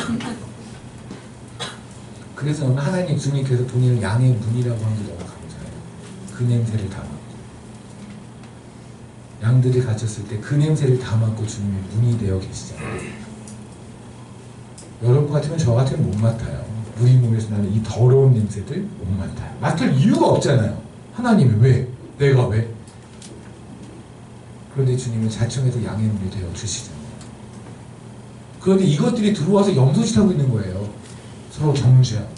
[SPEAKER 1] 그래서 오늘 하나님 주님께서 본인을 양의 문이라고 한 게 너무 감사해요. 그 냄새를 다 맡고 양들이 갇혔을 때 그 냄새를 다 맡고 주님이 문이 되어 계시잖아요. 여러분 같으면 저 같으면 못 맡아요. 우리 몸에서 나는 이 더러운 냄새들 못 맡아요. 맡을 이유가 없잖아요. 하나님이 왜? 내가 왜? 그런데 주님은 자청해서 양의 문이 되어 주시잖아요. 그런데 이것들이 들어와서 염소짓 하고 있는 거예요. 서로 정죄하고.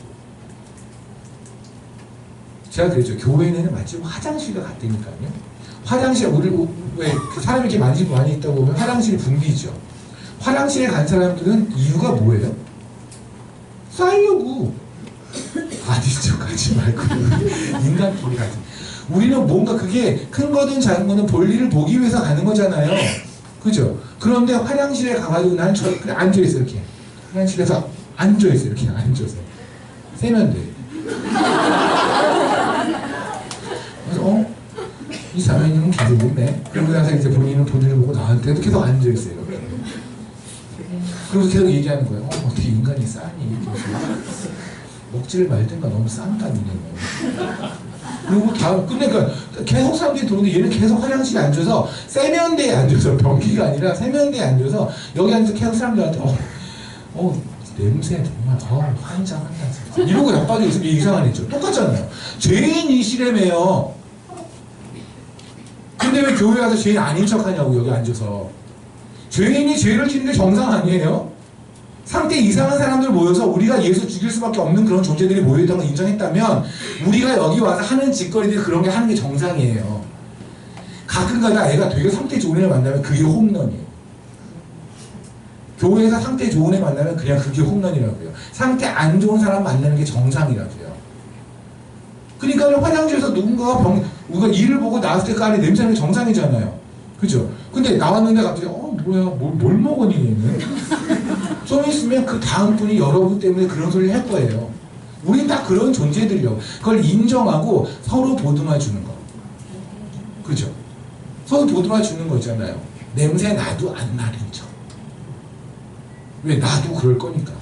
[SPEAKER 1] 제가 그랬죠. 교회는 마치 화장실과 같다니까요. 화장실, 왜 사람이 이렇게 많이 있다 보면 화장실이 붐비죠. 화장실에 간 사람들은 이유가 뭐예요? 쌓이려고. 아니죠. 가지 말고. 인간끼리 가지. 우리는 뭔가 그게 큰 거든 작은 거는 볼일을 보기 위해서 가는 거잖아요. 그죠? 그런데 화장실에 가가지고 난 그냥 앉아있어, 이렇게. 화장실에서 앉아있어, 이렇게 앉아서. 세면대. 그래서, 이 사모님은 계속 있네. 그러고 나서 이제 본인은 본인을 보고 나한테도 계속 앉아있어요, 이렇게. 그래서 계속 얘기하는 거예요. 어떻게 인간이 싸니? 먹지를 말든가 너무 싼다, 니네. 그리고 다음 끝내니까 계속 사람들이 들어오는데 얘는 계속 화장실에 앉아서 세면대에 앉아서 변기가 아니라 세면대에 앉아서 여기 앉아서 계속 사람들한테 냄새 정말 환장한다 진짜. 이러고 나빠져 있으면 이상한 애죠. 똑같잖아요. 죄인이시래매요. 근데 왜 교회 와서 죄인 아닌 척하냐고 여기 앉아서. 죄인이 죄를 짓는 게 정상 아니에요? 상태 이상한 사람들 모여서 우리가 예수 죽일 수밖에 없는 그런 존재들이 모여있다는 걸 인정했다면 우리가 여기 와서 하는 짓거리들 그런 게 하는 게 정상이에요. 가끔가다 애가 되게 상태 좋은 애 만나면 그게 홈런이에요. 교회에서 상태 좋은 애 만나면 그냥 그게 홈런이라고요. 상태 안 좋은 사람 만나는 게 정상이라고요. 그러니까 화장실에서 누군가가 우리가 일을 보고 나왔을 때 안에 냄새는 정상이잖아요. 그죠? 근데 나왔는데 갑자기 뭐야 뭘 먹으니 얘는? 좀 있으면 그 다음 분이 여러분 때문에 그런 소리를 할 거예요. 우린 다 그런 존재들이요. 그걸 인정하고 서로 보듬어 주는 거. 그죠? 서로 보듬어 주는 거잖아요. 냄새 나도 안 나는 척. 왜? 나도 그럴 거니까.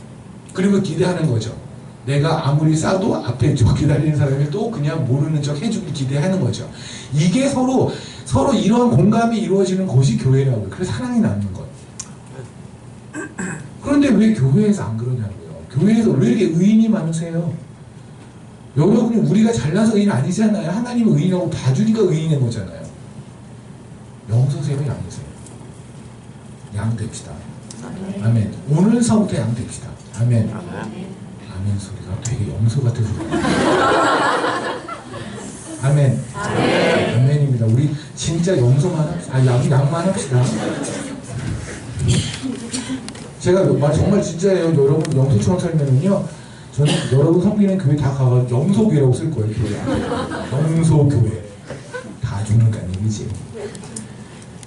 [SPEAKER 1] 그리고 기대하는 거죠. 내가 아무리 싸도 앞에 기다리는 사람이 또 그냥 모르는 척 해주길 기대하는 거죠. 이게 서로 이런 공감이 이루어지는 곳이 교회라고요. 그래서 사랑이 남는 거예요. 그런데 왜 교회에서 안 그러냐고요. 교회에서 왜 이렇게 의인이 많으세요? 여러분이 우리가 잘나서 의인 아니잖아요. 하나님은 의인하고 봐주니까 의인인 거잖아요. 영서세요, 양이세요? 양 됩시다. 아멘. 오늘서부터 양 됩시다. 아멘. 아멘 소리가 되게 염소 같은 소리가. 아멘. 아멘입니다. 우리 진짜 염소만 합시다. 양만 합시다. 제가 정말 진짜예요. 여러분 염소처럼 살면은요, 저는 여러분 섬기는 교회 다 가서 염소교회라고 쓸 거예요. 교회. 염소교회. 다 죽는다는 얘기지.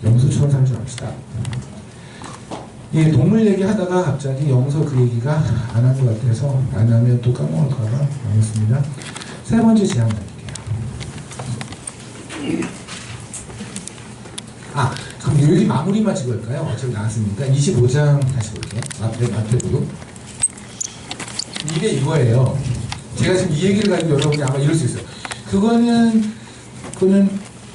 [SPEAKER 1] 염소처럼 살지 맙시다. 예, 동물 얘기 하다가 갑자기 염소 그 얘기가 안 한 것 같아서 안 하면 또 까먹을까봐 알겠습니다. 세 번째 제안 드릴게요. 그럼 여기 마무리만 찍을까요? 어차피 나왔으니까 25장 다시 볼게요. 마태복음. 이게 이거예요. 제가 지금 이 얘기를 가지고 여러분이 아마 이럴 수 있어요. 그거는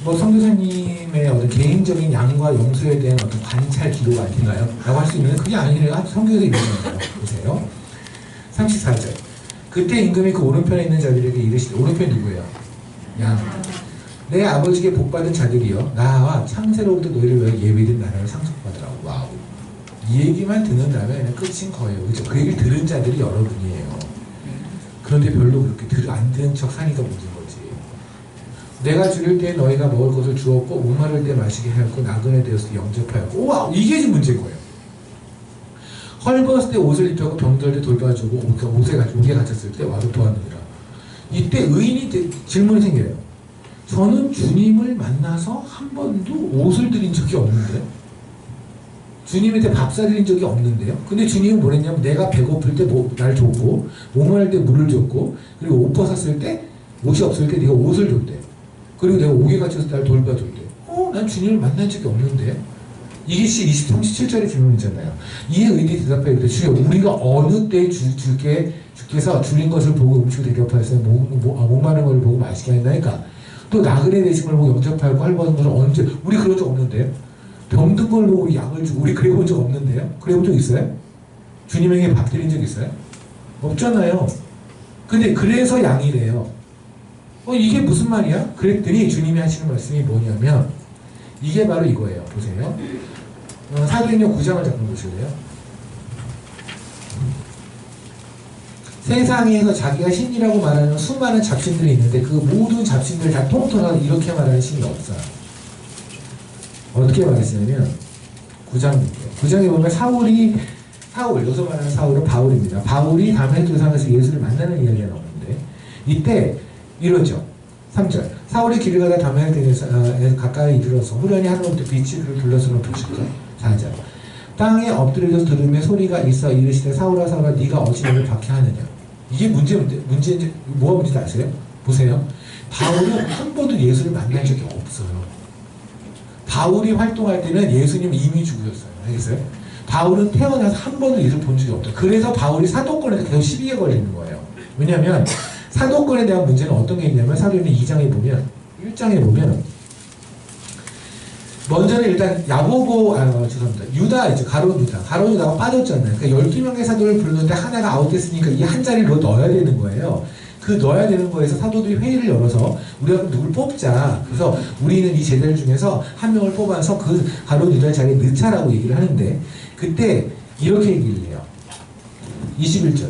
[SPEAKER 1] 뭐 선교사님의 어떤 개인적인 양과 용서에 대한 어떤 관찰 기록 아닌가요? 라고 할 수 있는데 그게 아니래요. 선교에서 이런 거예요. 보세요. 34절. 그때 임금이 그 오른편에 있는 자들에게 이르시되, 오른편이 누구예요? 양. 내 아버지께 복받은 자들이여 나와 창세로부터 너희를 위하여 예비된 나라를 상속받으라고. 와우. 이 얘기만 듣는다면 끝인 거예요. 그죠? 그 얘기를 들은 자들이 여러분이에요. 그런데 별로 그렇게 안 들은 척 사니까 문제인 거지. 내가 줄일 때 너희가 먹을 것을 주었고 목마를 때 마시게 하였고 나그네 되었을 때 영접하였고. 와, 이게 지금 문제인 거예요. 헐벗을 때 옷을 입혀고 병들 때 돌봐주고 옷에 갇혔을 때 와도 도왔느니라. 이때 의인이 질문이 생겨요. 저는 주님을 만나서 한 번도 옷을 드린 적이 없는데, 주님한테 밥 사드린 적이 없는데요. 근데 주님은 뭐랬냐면 내가 배고플 때 날 줬고 목마를 때 물을 줬고, 그리고 옷 벗었을 때 옷이 없을 때 네가 옷을 줬대. 그리고 내가 옥에 갇혀서 날 돌봐줬대. 난 주님을 만난 적이 없는데. 이게 37절의 질문이잖아요. 이에 의인이 대답하여 이르되 주여 우리가 어느 때 주께서 줄인 것을 보고 음식을 대접하였어요. 목마른 것을 보고 마시게 하였나이까. 또 나그네 되심을 보고 영접하고 헐벗은 것을 언제, 우리 그런 적 없는데요. 병든 걸 보고 약을 주고 우리 그래 본 적 없는데요. 그래 본 적 있어요? 주님에게 밥 드린 적 있어요? 없잖아요. 근데 그래서 양이래요. 이게 무슨 말이야? 그랬더니 주님이 하시는 말씀이 뭐냐면 이게 바로 이거예요. 보세요. 사도행전 9장을 잠깐 보실래요? 세상에서 자기가 신이라고 말하는 수많은 잡신들이 있는데 그 모든 잡신들을 다 통틀어서 이렇게 말하는 신이 없어요. 어떻게 말했냐면 9장 볼게요. 9장에 보면 여기서 말하는 사울은 바울입니다. 바울이 다메섹도상에서 예수를 만나는 이야기가 나오는데 이때 이러죠. 3절. 사울이 길을 가다 다메섹에서 가까이 이르러서 후련히 하늘로부터 빛이 그를 둘러서는 보시죠. 4절. 땅에 엎드려서 들으며 소리가 있어 이르시되 사울아 사울아 네가 어찌 나를 박해하느냐. 이게 문제인지 뭐가 문제인지 아세요? 보세요. 바울은 한 번도 예수를 만난 적이 없어요. 바울이 활동할 때는 예수님 이미 죽으셨어요. 알겠어요? 바울은 태어나서 한 번도 예수를 본 적이 없어요. 그래서 바울이 사도권에서 계속 시비에 걸리는 거예요. 왜냐하면 사도권에 대한 문제는 어떤 게 있냐면 사도행전 2장에 보면 1장에 보면 먼저는 일단 가룟 유다가 빠졌잖아요. 그러니까 12명의 사도를 부르는데 하나가 아웃됐으니까 이 한 자리를 넣어야 되는 거예요. 그 넣어야 되는 거에서 사도들이 회의를 열어서 우리가 누굴 뽑자. 그래서 우리는 이 제자들 중에서 한 명을 뽑아서 그 가룟 유다의 자리에 넣자라고 얘기를 하는데 그때 이렇게 얘기를 해요. 21절.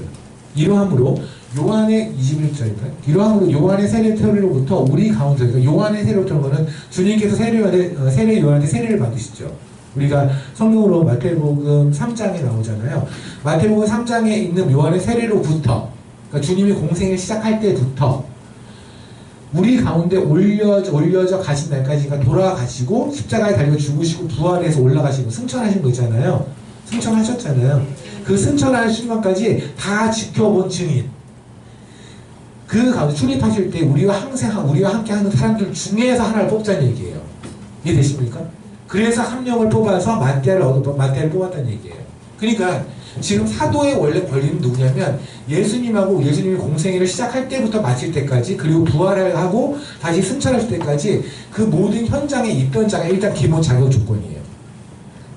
[SPEAKER 1] 이러함으로 요한의 21절인가요? 이러함으로 요한의 세례로부터 우리 가운데, 그러니까 요한의 세례부터는 거는 주님께서 세례 요한한테 세례를 받으시죠. 우리가 성경으로 마태복음 3장에 나오잖아요. 마태복음 3장에 있는 요한의 세례로부터, 그러니까 주님이 공생을 시작할 때부터 우리 가운데 올려져 가신 날까지, 그러니까 돌아가시고 십자가에 달려 죽으시고 부활해서 올라가시고 승천하신 거 있잖아요. 승천하셨잖아요. 그 승천하는 순간까지 다 지켜본 증인. 그 가운데 출입하실 때 우리와 함께 하는 사람들 중에서 하나를 뽑자는 얘기예요. 이해되십니까? 그래서 한 명을 뽑아서 만대를 뽑았다는 얘기예요. 그러니까 지금 사도의 원래 권리는 누구냐면 예수님이 공생애를 시작할 때부터 마칠 때까지, 그리고 부활을 하고 다시 승천할 때까지 그 모든 현장에 있던 자가 일단 기본 자격 조건이에요.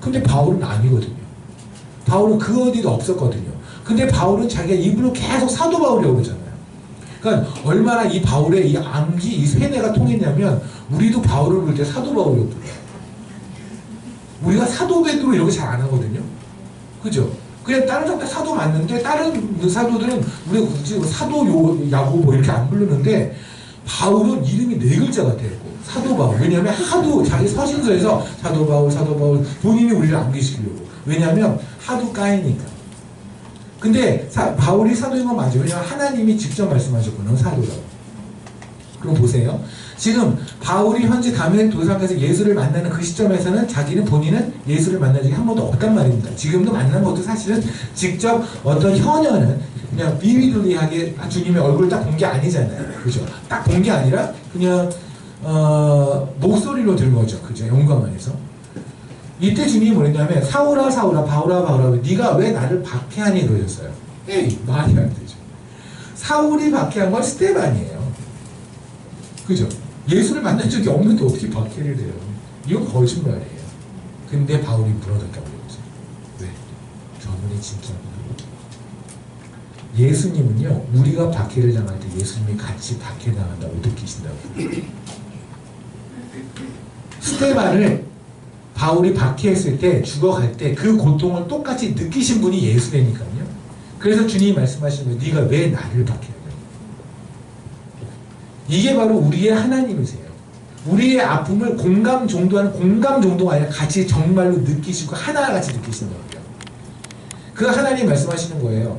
[SPEAKER 1] 근데 바울은 아니거든요. 바울은 그 어디도 없었거든요. 근데 바울은 자기가 입으로 계속 사도 바울이라고 그러잖아요. 그러니까 얼마나 이 바울의 이 암기, 이 세뇌가 통했냐면 우리도 바울을 부를 때 사도 바울이라고 불러요. 우리가 사도 베드로 이렇게 잘 안 하거든요. 그죠? 그냥 다른 사도 맞는데 다른 사도들은 우리가 굳이 사도 야고보 이렇게 안 부르는데 바울은 이름이 4글자 같아요. 사도 바울. 왜냐하면 하도 자기 서신서에서 사도 바울 본인이 우리를 암기시키려고. 왜냐하면 하도 까이니까. 근데 바울이 사도인 건 맞아요. 왜냐하면 하나님이 직접 말씀하셨거든요. 사도라고. 그럼 보세요. 지금 바울이 현재 다메섹 도상에서 예수를 만나는 그 시점에서는 자기는 본인은 예수를 만난 적이 한 번도 없단 말입니다. 지금도 만난 것도 사실은 직접 어떤 현현은 그냥 비밀리하게 주님의 얼굴을 딱 본 게 아니잖아요. 그죠? 딱 본 게 아니라 그냥 목소리로 들은 거죠. 그죠? 영광 안에서. 이때 주님이 뭐랬냐면 사울아 사울아 바울아 네가 왜 나를 박해하니 그러셨어요. 에이 말이 안 되죠. 사울이 박해한 건 스데반이에요. 그죠? 예수를 만난 적이 없는데 어떻게 박해를 해요? 이건 거짓말이에요. 근데 바울이 무너졌다고 그랬죠. 왜? 저분이 진짜 예수님은요 우리가 박해를 당할 때 예수님이 같이 박해당한다고 느끼신다고. 스데반을 바울이 박해했을 때 죽어갈 때 그 고통을 똑같이 느끼신 분이 예수라니까요. 그래서 주님이 말씀하시는 거예요. 네가 왜 나를 박해하냐. 이게 바로 우리의 하나님이세요. 우리의 아픔을 공감 정도가 아니라 같이 정말로 느끼시고 하나같이 느끼시는 거예요. 그 하나님 말씀하시는 거예요.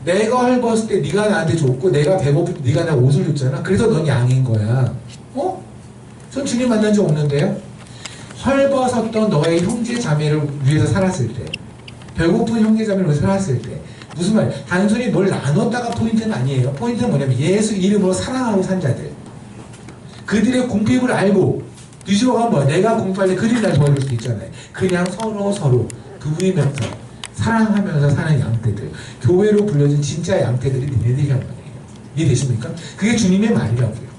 [SPEAKER 1] 내가 헐벗을 때 네가 나한테 줬고 내가 배고플 때 네가 나 옷을 줬잖아. 그래서 넌 양인 거야. 전 주님 만난 적 없는데요. 헐벗었던 너의 형제 자매를 위해서 살았을 때, 배고픈 형제 자매를 위해서 살았을 때, 무슨 말? 단순히 뭘 나눴다가 포인트는 아니에요. 포인트는 뭐냐면 예수 이름으로 사랑하고 산 자들, 그들의 궁핍을 알고 뒤집어 가면 뭐야? 내가 궁핍할 때 그들이 날 도와줄 수 있잖아요. 그냥 서로 부부이면서 사랑하면서 사는 양떼들, 교회로 불려진 진짜 양떼들이 니네들이란 말이에요. 이해되십니까? 그게 주님의 말이라고요.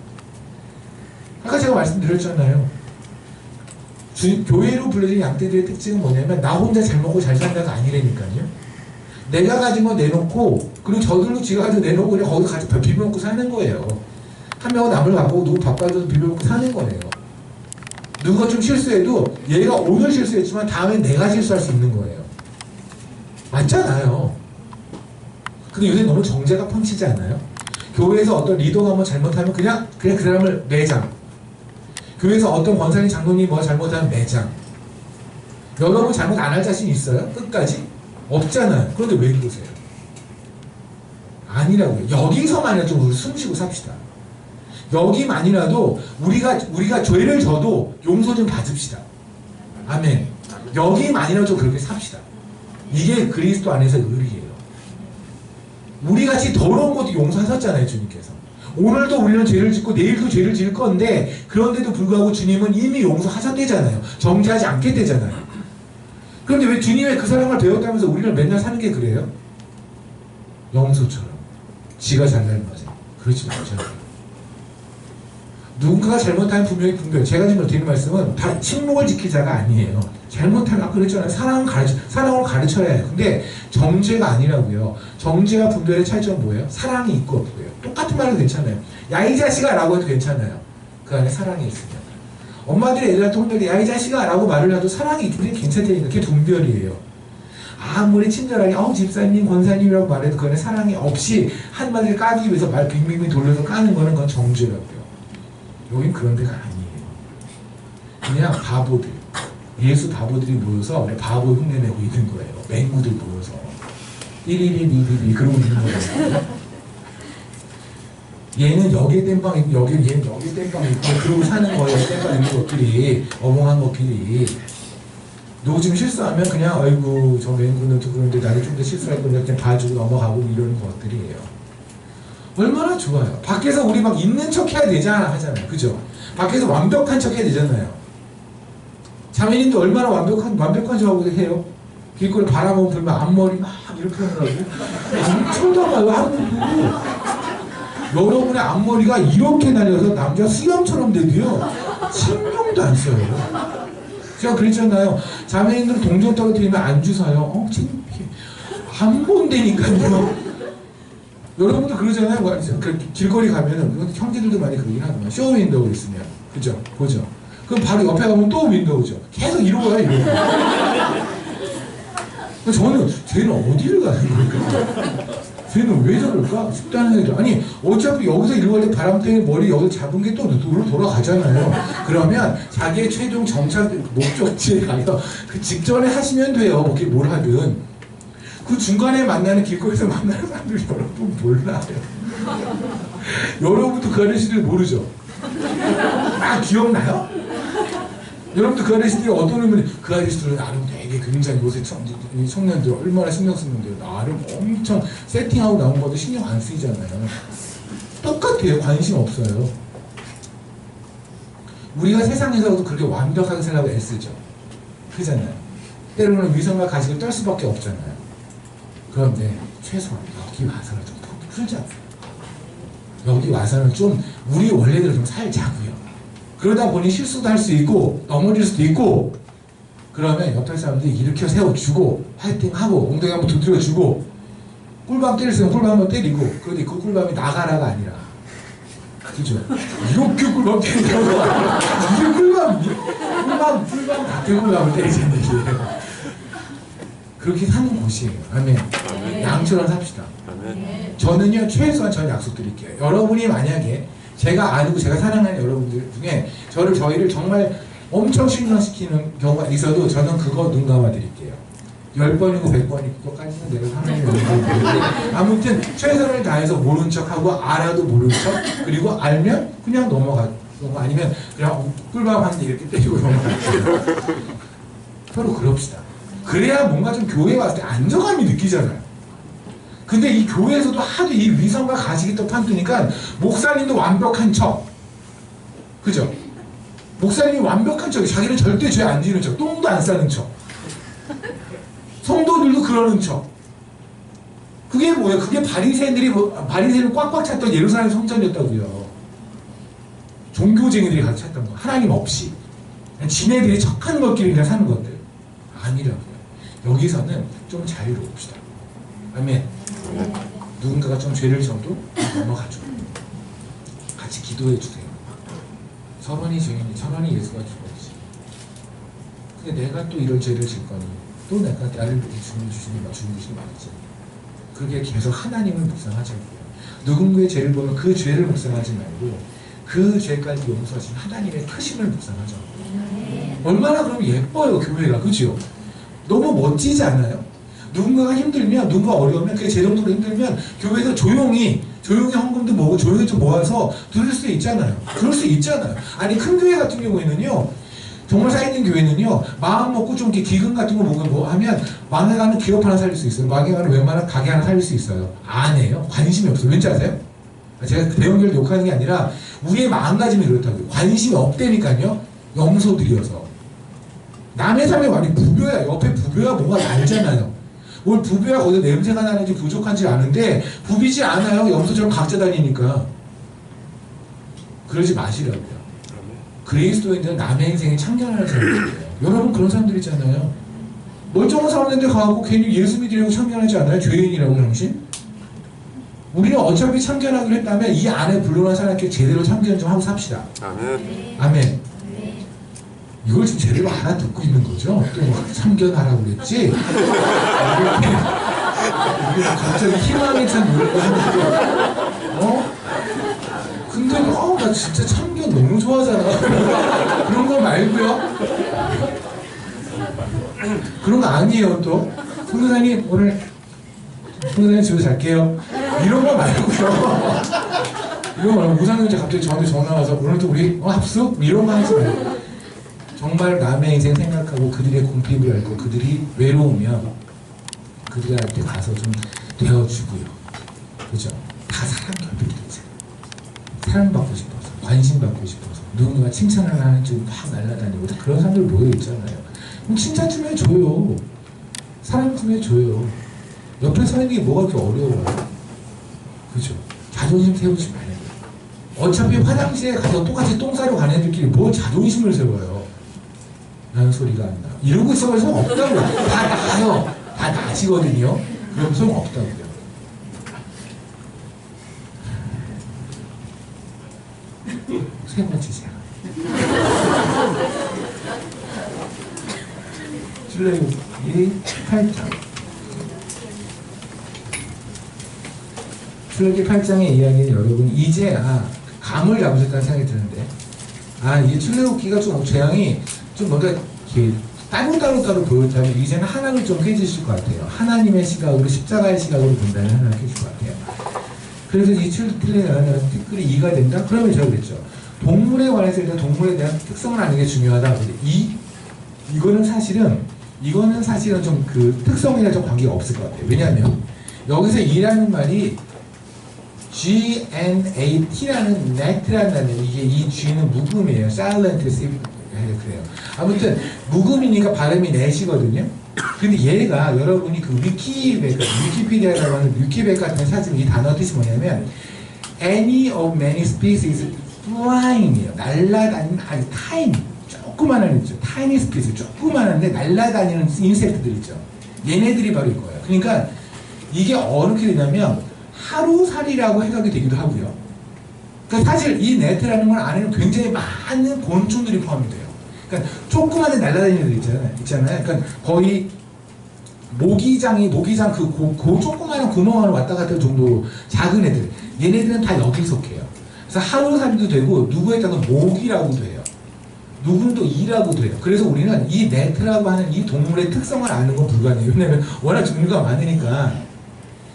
[SPEAKER 1] 아까 제가 말씀드렸잖아요. 교회로 불려진 양떼들의 특징은 뭐냐면 나 혼자 잘 먹고 잘 산다가 아니라니까요. 내가 가진 거 내놓고 그리고 저들도 지가 가지고 내놓고 그냥 거기 같이 비벼먹고 사는 거예요. 한 명은 남을 갖고 누구 바빠져서 비벼먹고 사는 거예요. 누가 좀 실수해도 얘가 오늘 실수했지만 다음엔 내가 실수할 수 있는 거예요. 맞잖아요. 근데 요새 너무 정제가 펀치지 않아요? 교회에서 어떤 리더가 한번 잘못하면 그냥 그 사람을 매장. 교회에서 어떤 권사님 장로님이 뭐 잘못하면 매장. 여러분 잘못 안 할 자신 있어요? 끝까지? 없잖아요. 그런데 왜 그러세요? 아니라고요. 여기서만이라도 좀 우리 숨쉬고 삽시다. 여기만이라도 우리가 죄를 져도 용서 좀 받읍시다. 아멘. 여기만이라도 좀 그렇게 삽시다. 이게 그리스도 안에서의 의리예요. 우리같이 더러운 것도 용서하셨잖아요, 주님께서. 오늘도 우리는 죄를 짓고 내일도 죄를 지을 건데 그런데도 불구하고 주님은 이미 용서하셨대잖아요. 정죄하지 않겠대잖아요. 그런데 왜 주님의 그 사랑을 배웠다면서 우리를 맨날 사는 게 그래요? 염소처럼 지가 잘난 거지. 그렇지 않잖아요. 누군가가 잘못하면 분명히 분별. 제가 지금 드리는 말씀은 다 침묵을 지킬 자가 아니에요. 잘못하면 아까 그랬잖아요. 사랑을 가르쳐야 해요. 근데 정죄가 아니라고요. 정죄와 분별의 차이점은 뭐예요? 사랑이 있고 없고요. 똑같은 말도 괜찮아요. 야 이 자식아 라고 해도 괜찮아요. 그 안에 사랑이 있으면. 엄마들이 애들한테 혼낼 때 야 이 자식아 라고 말을 해도 사랑이 있으면 괜찮다니까. 그게 분별이에요. 아무리 친절하게 집사님 권사님이라고 말해도 그 안에 사랑이 없이 한마디를 까기 위해서 말 빙빙빙 돌려서 까는 거는 그건 정죄라고요. 여긴 그런 데가 아니에요. 그냥 바보들, 예수 바보들이 모여서 바보 흉내내고 있는 거예요. 맹구들 모여서 111 그러고 있는 거예요. 얘는 여기에 땜빵 있고 얘는 여기에 땜빵 있고 그러고 사는 거예요. 땜빵 있는 것들이 어멍한 것들이. 누구 지금 실수하면 그냥 아이고 저 맹구는 또 그런데 나도 좀 더 실수할 건데 그냥 봐주고 넘어가고 이러는 것들이에요. 얼마나 좋아요. 밖에서 우리 막 있는 척 해야 되잖아 하잖아요. 그죠? 밖에서 완벽한 척 해야 되잖아요. 자매님도 얼마나 완벽한 척 하고 해요? 길거리 바람만 불면 앞머리 막 이렇게 하느라고 엄청 담아요. 하루도. 여러분의 앞머리가 이렇게 날려서 남자 수염처럼 돼도요 신경도 안 써요. 제가 그랬잖아요. 자매님들 동전 떨어뜨리면 안 주사요. 창피해. 안 본다니까요. 여러분도 그러잖아요. 길거리 가면은 형제들도 많이 그러긴 하더만 쇼 윈도우 있으면 그죠? 보죠. 그럼 바로 옆에 가면 또 윈도우죠. 계속 이러고요, 이러고. 저는 쟤는 어디를 가는 걸까? 쟤는 왜 저럴까? 싶다는 생각이 들어요. 아니 어차피 여기서 이러고 할 때 바람 때문에 머리 여기서 잡은 게 또 돌아가잖아요. 그러면 자기의 최종 정착 목적지에 가서 그 직전에 하시면 돼요. 뭘 하든. 그 중간에 만나는 길거리에서 만나는 사람들 여러분 몰라요. 여러분도 그 아저씨들 모르죠? 아 기억나요? 여러분도 그 아저씨들이 어떤 의미는 그 아저씨들은 나름 되게 굉장히 요새 청년들 얼마나 신경 쓰는데요. 나름 엄청 세팅하고 나온 것도 신경 안 쓰이잖아요. 똑같아요. 관심 없어요. 우리가 세상에서도 그렇게 완벽하게 살라고 애쓰죠. 그잖아요. 때로는 위선과 가식을 떨 수밖에 없잖아요. 그런데 최소한 여기 와서는 좀 풀자고요. 여기 와서는 좀 우리 원래대로 좀 살자고요. 그러다 보니 실수도 할 수 있고 넘어질 수도 있고 그러면 옆에 사람들이 일으켜 세워주고 화이팅하고 엉덩이 한번 두드려주고 꿀밤 때릴 수 있으면 꿀밤 한번 때리고 그런데 그 꿀밤이 나가라가 아니라 그죠? 이렇게 꿀밤 때리는 거 아니라 이게 꿀밤 같은 꿀밤을 때리자는 얘기예요. 그렇게 사는 곳이에요. 아멘. 양처럼 삽시다. 아멘. 저는요 최소한 전 약속드릴게요. 여러분이 만약에 제가 아니고 제가 사랑하는 여러분들 중에 저희를 정말 엄청 신경시키는 경우가 있어도 저는 그거 눈 감아드릴게요. 10번이고 100번이고 그것까지는 내가 하나님 연구를 아무튼 최선을 다해서 모른 척하고 알아도 모른 척 그리고 알면 그냥 넘어가고 아니면 그냥 꿀밤 한 대 이렇게 때리고 넘어갈게요. 서로 그럽시다. 그래야 뭔가 좀 교회에 왔을 때 안정감이 느끼잖아요. 근데 이 교회에서도 하도 이 위선과 가식이 또 판뜨니까 목사님도 완벽한 척 그죠? 목사님이 완벽한 척 자기는 절대 죄 안 지는 척 똥도 안 싸는 척 성도들도 그러는 척 그게 뭐예요? 그게 바리새인을 꽉꽉 찼던 예루살렘 성전이었다고요. 종교쟁이들이 가득 찼던 거 하나님 없이 그냥 지네들이 척하는 것끼리 그냥 사는 것들 아니라고요. 여기서는 좀 자유로웁시다. 아멘. 누군가가 좀 죄를 져도 넘어가죠. 같이 기도해 주세요. 선원이 죄인이 선원이 예수가 죽었지. 근데 내가 또 이런 죄를 질 거니 또 내가 나를 주님이 말이지. 그게 계속 하나님을 묵상하자고요. 누군가의 죄를 보면 그 죄를 묵상하지 말고 그 죄까지 용서하신 하나님의 크심을 묵상하자고요. 얼마나 그럼 예뻐요 교회가. 그죠? 너무 멋지지 않아요? 누군가가 힘들면 누군가 어려우면 그게 제 정도로 힘들면 교회에서 조용히 헌금도 모으고 조용히 좀 모아서 들을 수 있잖아요. 그럴 수 있잖아요. 아니 큰 교회 같은 경우에는요 정말 쌓이는 교회는요 마음 먹고 좀 이렇게 기금 같은 거 뭐 하면 망해가는 기업 하나 살릴 수 있어요. 망해가는 웬만한 가게 하나 살릴 수 있어요. 안 해요. 관심이 없어요. 왠지 아세요? 제가 대형교회를 욕하는 게 아니라 우리의 마음가짐이 그렇다고요. 관심이 없다니까요. 염소들이어서 남의 삶에 많이 부교야. 옆에 부교야 뭐가 알잖아요. 뭘 부비야 거기서 냄새가 나는지 부족한지 아는데 부비지 않아요. 염소처럼 각자 다니니까. 그러지 마시라고요. 그리스도인들은 남의 인생에 참견하는 사람들이에요. 여러분 그런 사람들 있잖아요. 멀쩡한 사람인데 가고 괜히 예수 믿으려고 참견하지 않아요? 죄인이라고 당신? 우리는 어차피 참견하기로 했다면 이 안에 불러난 사람께 제대로 참견 좀 하고 삽시다. 아멘. 아멘. 이걸 지금 제대로 알아듣고 있는 거죠? 또 참견하라고 그랬지? 이게 갑자기 희망에 찬 노래가 하는데 근데 나 진짜 참견 너무 좋아하잖아. 그런 거 말고요. 그런 거 아니에요 또. 선교사님 오늘 선교사님 집에 잘게요. 이런 거 말고요. 이런 거 말고 우상형제 갑자기 저한테 전화 와서 오늘도 우리 합숙? 이런 거 하지 말고 정말 남의 인생 생각하고 그들의 궁핍을 알고 그들이 외로우면 그들한테 가서 좀 되어주고요. 그죠? 다 사랑 결핍이잖아요. 사랑받고 싶어서, 관심받고 싶어서, 누군가 칭찬을 하는 쪽으로 막 날아다니고 그런 사람들 모여있잖아요. 그럼 칭찬 좀 해줘요. 사랑 좀 해줘요. 옆에 서 있는 게 뭐가 그렇게 어려워요. 그죠? 자존심 세우지 말아요. 어차피 화장실에 가서 똑같이 똥 싸러 가는 애들끼리 뭘 자존심을 세워요. 라는 소리가 안 나. 이러고 있어서 소용 없다고요. 다 나요. 다 나시거든요. 그럼 소용 없다고요. 세 번째 제안. 출애굽기 8장. 출애굽기 8장의 이야기는 여러분 이제 감을 잡으셨다는 생각이 드는데 이게 출애굽기가 좀 재앙이 좀 뭔가 이렇게 따로 보였다면 이제는 하나를 좀 깨주실 것 같아요. 하나님의 시각으로 십자가의 시각으로 본다면 하나를 깨줄 것 같아요. 그래서 이 티끌이 2가 된다? 그러면 제가 그랬죠. 동물에 관해서 일단 동물에 대한 특성을 아는 게 중요하다. 근데 이거는 사실은 좀 그 특성이랑 좀 관계가 없을 것 같아요. 왜냐하면 여기서 이라는 말이 GNAT라는 net라는 단어, 이게 이 G는 묵음이에요. silent 그래요. 아무튼 묵음이니까 발음이 net이거든요. 근데 얘가 여러분이 그 위키피디아라고 하는 위키백 같은 사진 이 단어 뜻이 뭐냐면 any of many species flying이에요. 날라다니는 tiny 조그만한 있죠. tiny species 조그만한데 날라다니는 인섹트들 있죠. 얘네들이 바로 이거예요. 그러니까 이게 어떻게 되냐면 하루살이라고 해석이 되기도 하고요. 그러니까 사실 이 네트라는 건 안에는 굉장히 많은 곤충들이 포함이 돼요. 그러니까 조그만한 날라다니는 애들 있잖아요. 그러니까 거의 모기장 그 조그마한 구멍 안에 왔다 갔다 할 정도로 작은 애들. 얘네들은 다 여기 속해요. 그래서 하루살이도 되고 누구에다가 모기라고도 해요. 누구는 또 이라고도 해요. 그래서 우리는 이 네트라고 하는 이 동물의 특성을 아는 건 불가능해요. 왜냐면 워낙 종류가 많으니까.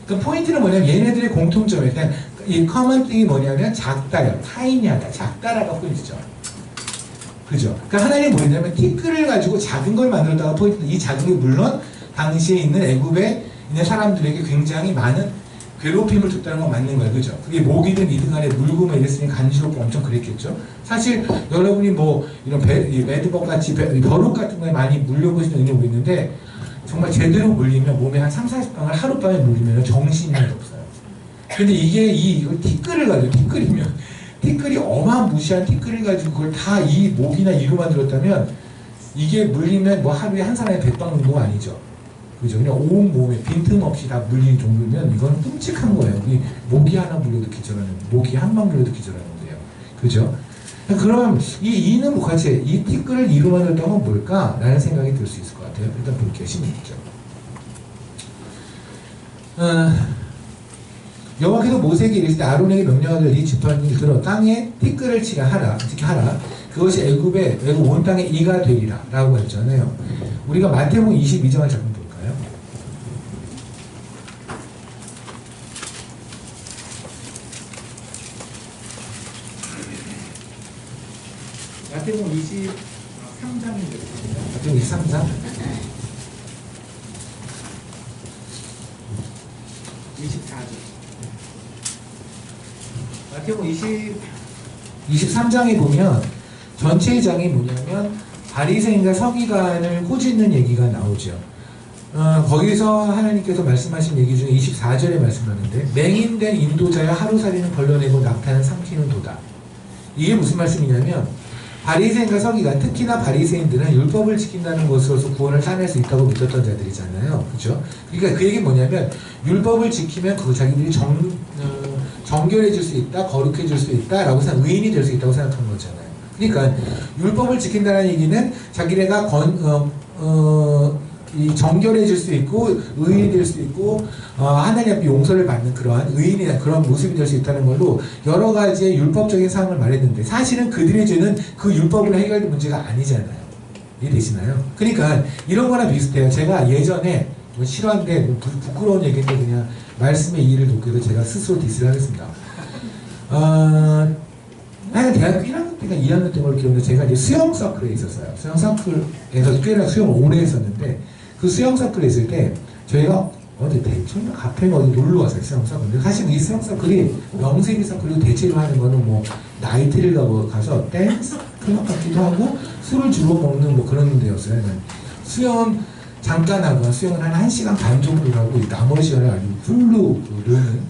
[SPEAKER 1] 그 포인트는 뭐냐면 얘네들의 공통점이에요. 그냥 이 커먼 띵이 뭐냐면 작다요. 타이니하다. 작다라가 포인트죠. 그죠? 그러니까 하나님이 뭐냐면 티끌을 가지고 작은 걸 만들었다가 포인트. 이 작은 게 물론 당시에 있는 애굽에 있는 사람들에게 굉장히 많은 괴롭힘을 줬다는 건 맞는 거예요. 그죠? 그게 모기든 이든 간에 물고 막 이랬으니 간지럽고 엄청 그랬겠죠? 사실 여러분이 뭐 이런 매드벅 같이 벼룩 같은 거에 많이 물려보신 적이 있는데 정말 제대로 물리면 몸에 한 3, 40방울 하룻밤에 물리면 정신이 없어요. 근데 이게 이걸 티끌을 가지고 티끌이 어마무시한 티끌을 가지고 그걸 다 이 목이나 이로 만들었다면 이게 물리면 뭐 하루에 한 사람의 100방 정도가 아니죠. 그죠? 그냥 온 몸에 빈틈없이 다 물리는 정도면 이건 끔찍한 거예요. 모기 하나 물려도 기절하는, 모기 한 방 물려도 기절하는 거예요. 그죠? 그럼 이 이는 뭐같이 이 티끌을 이로 만들었다면 뭘까? 라는 생각이 들 수 있을 것 같아요. 일단 볼게요. 16절. 여호와께서 모세에게 이르시되 아론에게 명령하되 네 지팡이를 들어 땅에 티끌을 치게 하라. 그것이 애굽 온 땅에 이가 되리라 라고 했잖아요. 우리가 마태복음 22장을 잠깐 볼까요? 마태복음 23장인데 마태복음 23장 24절 마태복음 23장에 보면 전체의 장이 뭐냐면 바리새인과 서기관을 꾸짖는 얘기가 나오죠. 거기서 하나님께서 말씀하신 얘기 중에 24절에 말씀하는데 맹인된 인도자여 하루살이는 걸러내고 낙타는 삼키는 도다. 이게 무슨 말씀이냐면 바리새인과 서기관, 특히나 바리새인들은 율법을 지킨다는 것으로서 구원을 따낼 수 있다고 믿었던 자들이잖아요. 그죠? 그러니까 그 얘기는 뭐냐면 율법을 지키면 그 자기들이 정결해질 수 있다, 거룩해질 수 있다라고 의인이 될 수 있다고 생각한 거잖아요. 그러니까 율법을 지킨다는 얘기는 자기네가 정결해질 수 있고 의인이 될 수 있고 하나님 앞에 용서를 받는 그러한 의인이나 그런 모습이 될 수 있다는 걸로 여러 가지의 율법적인 사항을 말했는데 사실은 그들의 죄는 그 율법으로 해결될 문제가 아니잖아요. 이해되시나요? 그러니까 이런 거나 비슷해요. 제가 예전에 뭐 싫어하는데 부끄러운 얘기인데 그냥 말씀의 이의를 돕기도 제가 스스로 디스를 하겠습니다. 나는 대학교 1학년 때가 2학년 때걸 기억하는데 제가 이제 수영 서클에 있었어요. 수영 서클에서 꽤나 수영을 오래 했었는데 그 수영 서클에 있을 때 저희가 어디 대충 카페 어디 놀러 왔어요. 수영 서클. 근데 사실 이 수영 서클이 명색이 서클이고 대체로 하는 거는 뭐 나이트를 가서 댄스 클럽 같기도 하고 술을 주로 먹는 뭐 그런 데였어요. 수영 잠깐 하고 수영을 한 1시간 반 정도 하고 나머지 시간을 아주 풀로 노는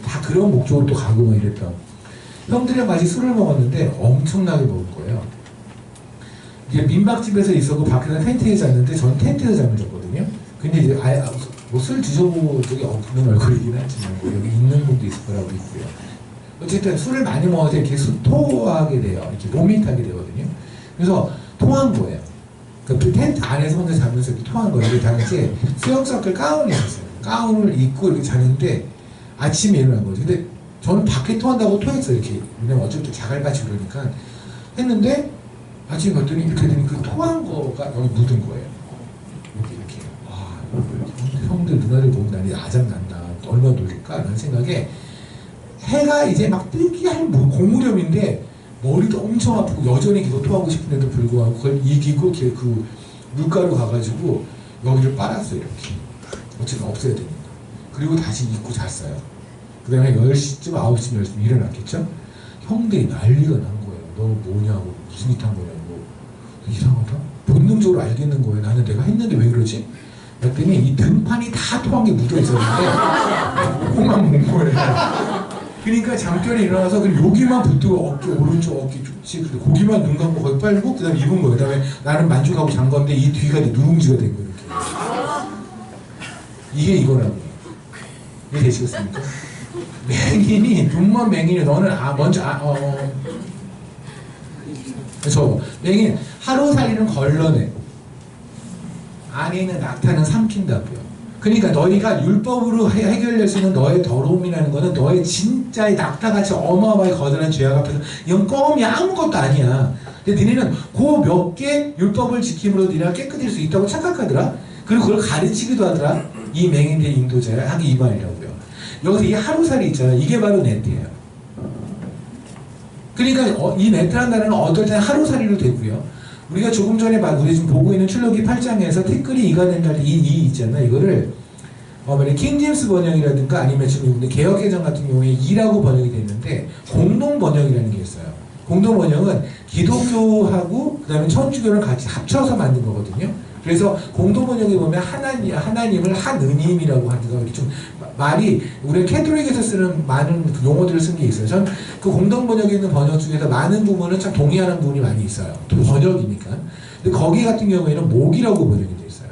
[SPEAKER 1] 다 그런 목적으로 또 가고 뭐 이랬던 형들이랑 같이 술을 먹었는데 엄청나게 먹을 거예요. 이제 민박집에서 있었고 밖에서 텐트에 잤는데 전 텐트에서 잠을 잤거든요. 근데 이제 뭐 술 드셔본 적이 없는 얼굴이긴 하지만 뭐 여기 있는 분도 있을 거라고 있고요. 어쨌든 술을 많이 먹어서 이렇게 토하게 돼요. 이렇게 보밋하게 되거든요. 그래서 토한 거예요. 그 텐트 안에서 혼자 자면서 이렇게 토한 거예요. 그 당시에 수영석을 가운을 입었어요. 가운을 입고 이렇게 자는데 아침에 일어난 거죠. 근데 저는 밖에 토한다고 토했어요. 이렇게. 왜냐면 어쨌든 자갈밭이 그러니까 했는데 아침에 봤더니 이렇게 되니 그 토한 거가 여기 묻은 거예요. 이렇게. 아, 형들 누나를 보면 나는 아장난다. 얼마나 놀릴까? 라는 생각에 해가 이제 막 뜨기 할 고무렴인데 머리도 엄청 아프고 여전히 계속 토하고 싶은데도 불구하고 그걸 이기고 그 물가로 가가지고 여기를 빨았어요. 이렇게. 어쨌든 없애야 되니까. 그리고 다시 입고 잤어요. 그 다음에 10시쯤 9시쯤 10시쯤 일어났겠죠? 형들이 난리가 난 거예요. 너 뭐냐고 무슨 짓 한 거냐고. 이상하다? 본능적으로 알겠는 거예요. 나는 내가 했는데 왜 그러지? 그랬더니 이 등판이 다 토한 게 묻어 있었는데 그것만 본 거예요. 그러니까 잠결에 일어나서 여기만 붙고 어깨 오른쪽 어깨 좋지. 고기만 눈 감고 거기 빨고 그 다음에 입은 거예요. 그 다음에 나는 만족하고 잔 건데 이 뒤가 누룽지가 된 거예요. 이게 이거라고. 이해되시겠습니까? 맹인이 눈먼 맹인이 너는 그래서 맹인 하루살이는 걸러내 안에 있는 낙타는 삼킨다고요. 그러니까 너희가 율법으로 해결될 수 있는 너의 더러움이라는 거는 너의 진짜의 낙타같이 어마어마하게 거대한 죄악 앞에서 이건 껌이 아무것도 아니야. 근데 니네는 그 몇 개 율법을 지킴으로 니네가 깨끗해질 수 있다고 착각하더라. 그리고 그걸 가르치기도 하더라. 이 맹인들의 인도자야 하기 이 말이라고요. 여기서 이 하루살이 있잖아요. 이게 바로 네트예요. 그러니까 이 네트라는 단어는 어떨 때는 하루살이로 되고요. 우리가 조금 전에 우리 지금 보고 있는 출애굽기 8장에서 티끌이 이가 된다 이 있잖아요. 이거를 킹제임스 번역이라든가 아니면 지금 개역개정 같은 경우에 이라고 번역이 됐는데 공동 번역이라는 게 있어요. 공동 번역은 기독교하고 그다음에 천주교를 같이 합쳐서 만든 거거든요. 그래서 공동 번역에 보면 하나님을 한은임이라고 하는 거 이렇게 좀 말이 우리 캐톨릭에서 쓰는 많은 용어들을 쓴 게 있어요. 전 그 공동 번역에 있는 번역 중에서 많은 부분은 참 동의하는 부분이 많이 있어요. 또 번역이니까. 근데 거기 같은 경우에는 목이라고 번역이 돼 있어요.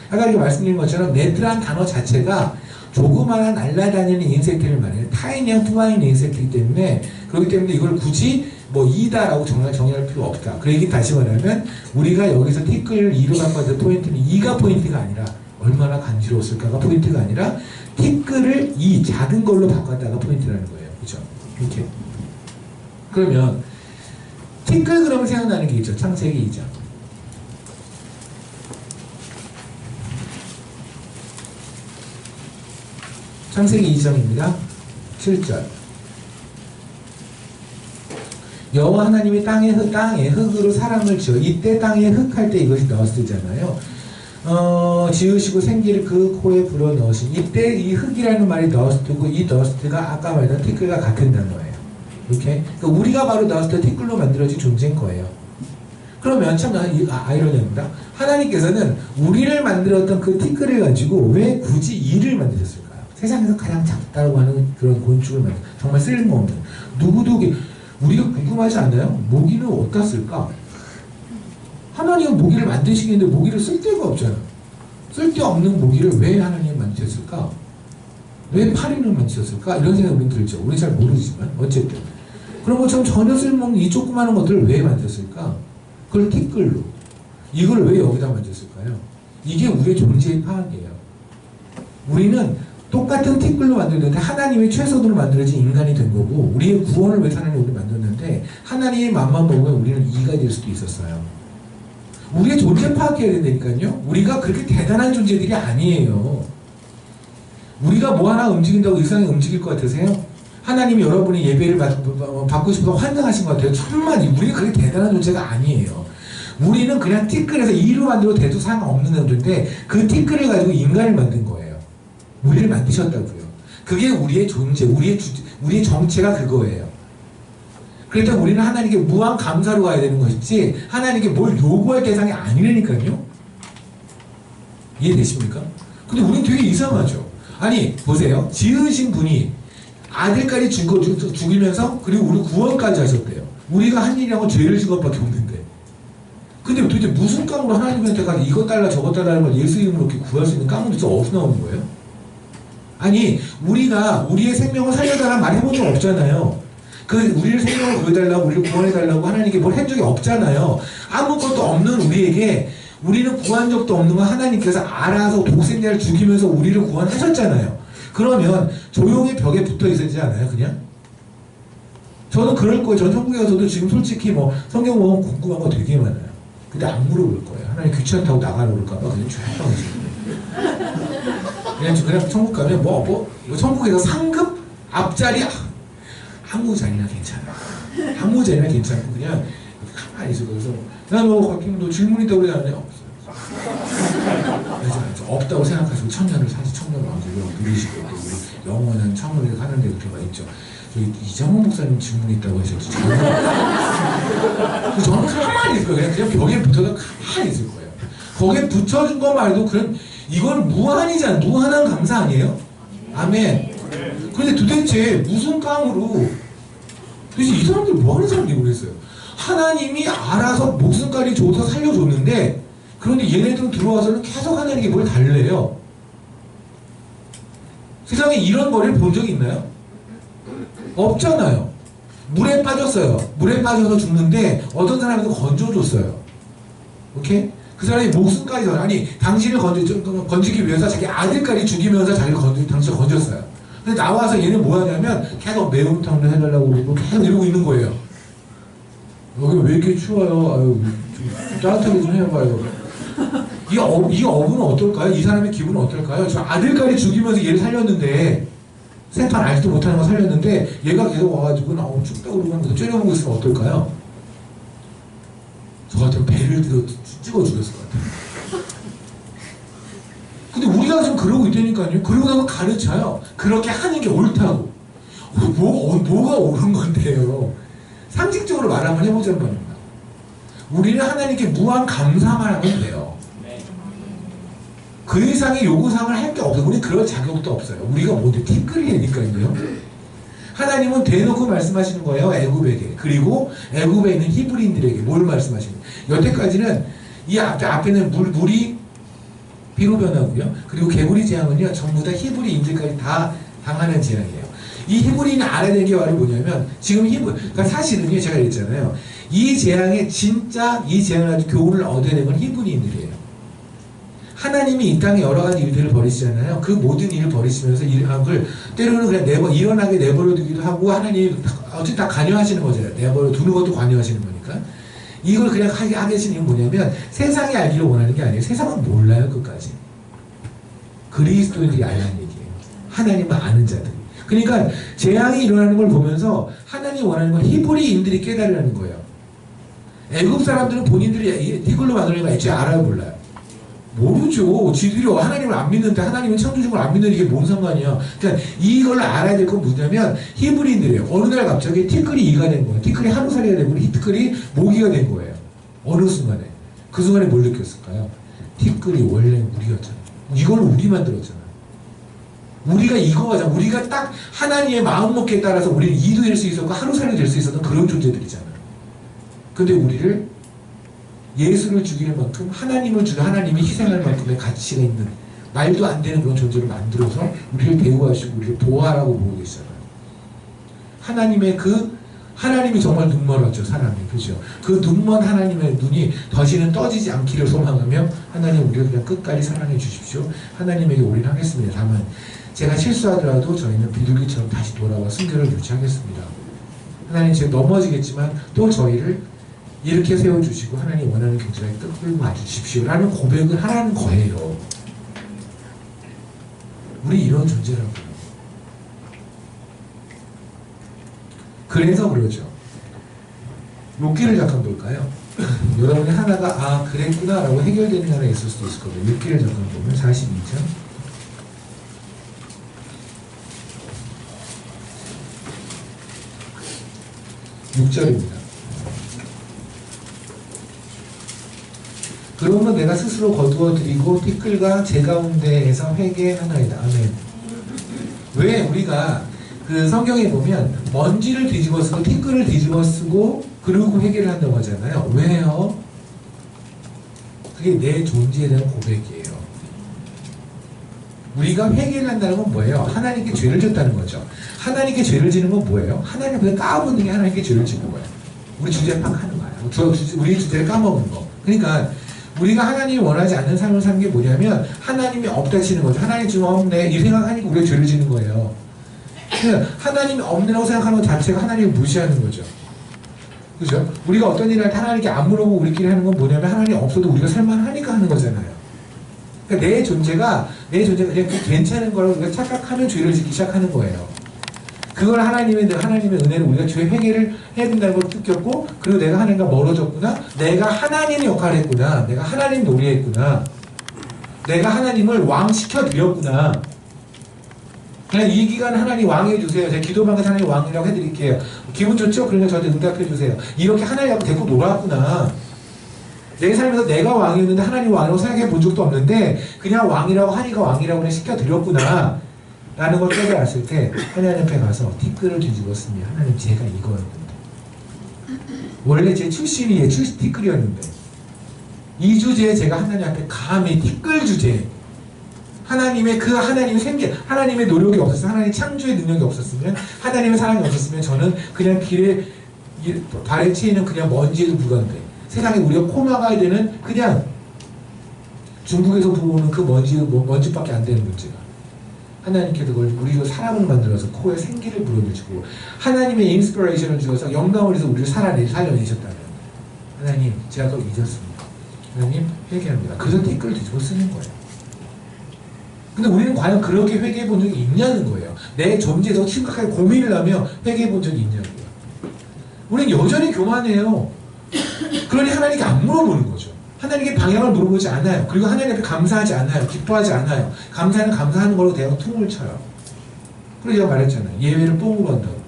[SPEAKER 1] 아까 이렇게 말씀드린 것처럼 네트란 단어 자체가 조그마한 날아다니는 인섹트를 말해요. 타이니한 투마인 인섹트이기 때문에 그렇기 때문에 이걸 굳이 이다라고 정의할 필요 없다. 그 얘기 다시 말하면 우리가 여기서 티끌 2로 갖고 왔던 포인트는 2가 포인트가 아니라 얼마나 간지러웠을까가 포인트가 아니라 티끌을 2 작은 걸로 바꿨다가 포인트라는 거예요. 그죠? 이렇게. 그러면 티끌 그러면 생각나는 게 있죠. 창세기 2장. 창세기 2장입니다. 7절. 여호와 하나님이 땅에 흙으로 사람을 지어 이때 땅에 흙 할 때 이것이 더스트잖아요. 지으시고 생기를 그 코에 불어 넣으신 이때 이 흙이라는 말이 더스트고 이 더스트가 아까 말했던 티끌과 같은 단어예요. 이렇게 그러니까 우리가 바로 더스트 티끌로 만들어진 존재인 거예요. 그러면 참 아이러니합니다. 하나님께서는 우리를 만들었던 그 티끌을 가지고 왜 굳이 이를 만드셨을까요? 세상에서 가장 작다고 하는 그런 곤충을 만들 정말 쓸모없는 누구도 우리가 궁금하지 않아요? 모기는 어디다 쓸까? 하나님은 모기를 만드시겠는데 모기를 쓸 데가 없잖아. 쓸데없는 모기를 왜 하나님이 만드셨을까? 왜 파리를 만드셨을까? 이런 생각이 우리는 들죠. 우리 잘 모르지만 어쨌든 그런 것처럼 전혀 쓸모없는 이 조그마한 것들을 왜 만드셨을까? 그걸 티끌로 이걸 왜 여기다 만드셨을까요? 이게 우리의 존재의 파악이에요. 우리는 똑같은 티끌로 만들었는데 하나님의 최선으로 만들어진 인간이 된 거고 우리의 구원을 위해서 하나님이 우리를 만들었는데 하나님의 맘만 먹으면 우리는 이가 될 수도 있었어요. 우리의 존재 파악해야 된다니까요. 우리가 그렇게 대단한 존재들이 아니에요. 우리가 뭐 하나 움직인다고 이상하게 움직일 것 같으세요? 하나님이 여러분의 예배를 받고 싶어서 환장하신 것 같아요. 천만이 우리가 그렇게 대단한 존재가 아니에요. 우리는 그냥 티끌에서 이로 만들어도 돼도 상관없는 존재인데 그 티끌을 가지고 인간을 만든 거예요. 우리를 만드셨다고요. 그게 우리의 존재, 우리의 정체가 그거예요. 그러니까 우리는 하나님께 무한 감사로 가야 되는 것이지 하나님께 뭘 요구할 대상이 아니라니까요. 이해되십니까? 근데 우리는 되게 이상하죠. 아니 보세요. 지으신 분이 아들까지 죽이면서 그리고 우리 구원까지 하셨대요. 우리가 한 일이라고 죄를 지은 것밖에 없는데 근데 도대체 무슨 깡으로 하나님한테 가서 이것 달라 저것 달라는 걸 예수 이름으로 이렇게 구할 수 있는 깡은 도대체 어디서 나오는 거예요? 아니 우리가 우리의 생명을 살려달라는 말 해본 적 없잖아요. 우리를 생명을 보여달라고, 우리를 구원해달라고 하나님께 뭘 한 적이 없잖아요. 아무것도 없는 우리에게, 우리는 구한 적도 없는 거 하나님께서 알아서 독생자를 죽이면서 우리를 구원하셨잖아요. 그러면 조용히 벽에 붙어 있어야지 않아요, 그냥? 저는 그럴 거예요. 전 천국에 가서도 지금 솔직히 뭐 성경 보면 궁금한 거 되게 많아요. 근데 안 물어볼 거예요. 하나님 귀찮다고 나가라 그럴까봐 그냥 조용하지. 그냥 천국 가면 뭐 천국에서 상급 앞자리 아무 자리나 괜찮아. 아무 자리나 괜찮고 그냥 가만히 있어. 그래서 너 질문 있다고 그러지 않냐? 없어요. 없다고 생각하시고 천년을 사실 천년을 왕국을 누리시고 우리 영원한 천국에 가는데 그렇게 와 있죠. 저희 이정훈 목사님 질문이 있다고 하셨죠. 저는 가만히 있을 거예요. 그냥 벽에 붙어서 가만히 있을 거예요. 거기에 붙여준 거 말도 그런 이건 무한이잖아. 무한한 감사 아니에요? 아멘. 그런데 도대체 무슨 깡으로 도대체 이 사람들 뭐 하는 사람들이 그랬어요? 하나님이 알아서 목숨까지 줘서 살려줬는데 그런데 얘네들은 들어와서는 계속 하나님께 뭘 달래요. 세상에 이런 거를 본 적이 있나요? 없잖아요. 물에 빠졌어요. 물에 빠져서 죽는데 어떤 사람이 건져줬어요. 오케이? 그 사람이 목숨까지 아니 당신을 건지기 위해서 자기 아들까지 죽이면서 자기를 당신을 건졌어요. 근데 나와서 얘는 뭐 하냐면 계속 매운탕도 해달라고 그러고 계속 이러고 있는 거예요. 여기 왜 이렇게 추워요? 아유, 좀 따뜻하게 좀 해봐요. 이 어부는 어떨까요? 이 사람의 기분은 어떨까요? 저 아들까지 죽이면서 얘를 살렸는데 생판 알지도 못하는 거 살렸는데 얘가 계속 와가지고 나 춥다고 그러고 째려보고 있으면 어떨까요? 저 같으면 배를 들어 찍어 죽였을 것 같아요. 근데 우리가 지금 그러고 있다니까요. 그러고 나서 가르쳐요. 그렇게 하는 게 옳다고. 뭐가 옳은 건데요. 상식적으로 말 한번 해보자는 겁니다. 우리는 하나님께 무한 감사만 하면 돼요. 그 이상의 요구사항을 할 게 없어요. 우리 그럴 자격도 없어요. 우리가 뭔데 티끌이니까요. 하나님은 대놓고 말씀하시는 거예요. 애굽에게. 그리고 애굽에 있는 히브리인들에게 뭘 말씀하시는 거예요. 여태까지는 이 앞에는 물이 비로 변하고요. 그리고 개구리 재앙은요. 전부 다 히브리인들까지 다 당하는 재앙이에요. 이 히브리인이 알아야 되는 게 바로 뭐냐면 지금 그러니까 사실은요. 제가 얘기했잖아요. 이 재앙에 진짜 이 재앙을 가지고 교훈을 얻어야 되는 건 히브리인들이에요. 하나님이 이 땅에 여러 가지 일들을 벌이시잖아요. 그 모든 일을 벌이시면서 일을 때로는 그냥 일어나게 내버려 두기도 하고 하나님이 어쨌든 다 관여하시는 거잖아요. 내버려 두는 것도 관여하시는 거니까. 이걸 그냥 하게 하시는 게 뭐냐면 세상이 알기를 원하는 게 아니에요. 세상은 몰라요. 끝까지. 그리스도인들이 알라는 얘기예요. 하나님을 아는 자들. 그러니까 재앙이 일어나는 걸 보면서 하나님이 원하는 건 히브리인들이 깨달으라는 거예요. 애굽 사람들은 본인들이 이걸로 만들어낸 거 애초에 알아요? 몰라요? 모르죠. 지들이 하나님을 안 믿는데 하나님은 창조주신 걸 안 믿는 이게 뭔 상관이야. 그러니까 이걸 알아야 될 건 뭐냐면 히브리인들이에요. 어느 날 갑자기 티끌이 이가 된 거예요. 티끌이 하루살이가 되고 티끌이 모기가 된 거예요. 어느 순간에. 그 순간에 뭘 느꼈을까요? 티끌이 원래 우리였잖아요. 이걸 우리 만들었잖아요. 우리가 이거잖아. 우리가 딱 하나님의 마음먹기에 따라서 우리는 이도 될 수 있었고 하루살이 될 수 있었던 그런 존재들이잖아요. 근데 우리를 예수를 죽이는 만큼 하나님을 죽여 하나님이 희생할 만큼의 가치가 있는 말도 안 되는 그런 존재를 만들어서 우리를 대우하시고 우리를 보호하라고 보고 계시잖아요. 하나님이 정말 눈멀었죠. 사람이. 그죠? 그 눈먼 하나님의 눈이 다시는 떠지지 않기를 소망하며 하나님 우리를 그냥 끝까지 사랑해 주십시오. 하나님에게 올인하겠습니다. 다만 제가 실수하더라도 저희는 비둘기처럼 다시 돌아와 순결을 유지하겠습니다. 하나님 제가 넘어지겠지만 또 저희를 이렇게 세워주시고 하나님 원하는 경지까지 끌고 와주십시오 라는 고백을 하라는 거예요. 우리 이런 존재라고요. 그래서 그러죠. 욥기를 잠깐 볼까요? 여러분이 하나가 그랬구나 라고 해결되는 하나 있을 수도 있을 거예요. 욥기를 잠깐 보면 42장 6절입니다. 그러면 내가 스스로 거두어드리고 티끌과 제 가운데에서 회개하나이다. 아멘. 왜 우리가 그 성경에 보면 먼지를 뒤집어 쓰고 티끌을 뒤집어 쓰고 그리고 회개를 한다고 하잖아요. 왜요? 그게 내 존재에 대한 고백이에요. 우리가 회개를 한다는 건 뭐예요? 하나님께 죄를 졌다는 거죠. 하나님께 죄를 지는 건 뭐예요? 하나님 앞에 까먹는 게 하나님께 죄를 짓는 거예요. 우리 주제를 파악하는 거예요. 우리 주제를 까먹는 거. 그러니까 우리가 하나님이 원하지 않는 삶을 사는 게 뭐냐면 하나님이 없다시는 거죠. 하나님 지금 없네 이 생각하니까 우리가 죄를 지는 거예요. 그러니까 하나님이 없느라고 생각하는 것 자체가 하나님을 무시하는 거죠. 그죠? 우리가 어떤 일을 할 때 하나님께 안 물어보고 우리끼리 하는 건 뭐냐면 하나님 없어도 우리가 살만하니까 하는 거잖아요. 그러니까 내 존재가 그냥 괜찮은 걸 우리가 착각하면 죄를 짓기 시작하는 거예요. 그걸 하나님의 은혜를 우리가 죄 회개를 해야 된다는 걸 느꼈고, 그리고 내가 하나님과 멀어졌구나, 내가 하나님의 역할을 했구나, 내가 하나님 놀이했구나, 내가 하나님을 왕시켜 드렸구나. 그냥 이 기간 하나님 왕해 주세요. 제가 기도방에 하나님 왕이라고 해드릴게요. 기분 좋죠? 그러니까 저한테 응답해 주세요. 이렇게 하나님하고 데리고 놀았구나. 내 삶에서 내가 왕이었는데 하나님 왕이라고 생각해 본 적도 없는데 그냥 왕이라고 하니까 왕이라고 그냥 시켜드렸구나 라는 걸 깨달았을 때 하나님 앞에 가서 티끌을 뒤집었으면 하나님 제가 이거였는데 원래 제 출신이 티끌이었는데 이 주제에 제가 하나님 앞에 감히 티끌 주제에 하나님의 하나님의 노력이 없었으면, 하나님의 창조의 능력이 없었으면, 하나님의 사랑이 없었으면 저는 그냥 길에 발에 치이는 그냥 먼지에도 불과한데 세상에 우리가 코 막아야 되는 그냥 중국에서 부어오는 그 먼지밖에 안 되는 문제가 하나님께서 그걸 우리로 사람을 만들어서 코에 생기를 불어주시고 하나님의 인스피레이션을 주셔서 영감을 해서 우리를 살려내셨다면 하나님 제가 그걸 잊었습니다. 하나님 회개합니다. 그래서 댓글을 뒤집어 쓰는 거예요. 근데 우리는 과연 그렇게 회개해 본 적이 있냐는 거예요. 내 존재에서 심각하게 고민을 하며 회개해 본 적이 있냐고요. 우리는 여전히 교만해요. 그러니 하나님께 안 물어보는 거죠. 하나님께 방향을 물어보지 않아요. 그리고 하나님 앞에 감사하지 않아요. 기뻐하지 않아요. 감사는 감사하는 걸로 대고 퉁을 쳐요. 그래서 제가 말했잖아요. 예배를 뽕으로 한다고.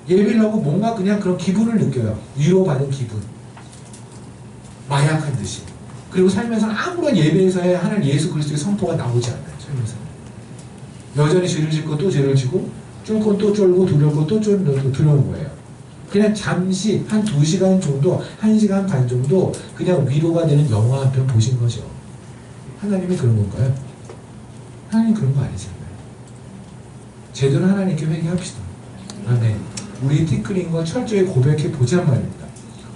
[SPEAKER 1] 예배를 하고 뭔가 그냥 그런 기분을 느껴요. 위로받은 기분. 마약한 듯이. 그리고 살면서 아무런 예배에서의 하나님 예수 그리스도의 선포가 나오지 않아요. 살면서. 여전히 죄를 짓고 또 죄를 지고 쫄고 또 쫄고 두려고 또 두려운 거예요. 그냥 잠시 한 2시간 정도, 1시간 반 정도 그냥 위로가 되는 영화 한 편 보신 거죠. 하나님이 그런 건가요? 하나님 그런 거 아니잖아요. 제대로 하나님께 회개합시다. 아멘. 우리 티끌인 거 철저히 고백해 보자는 말입니다.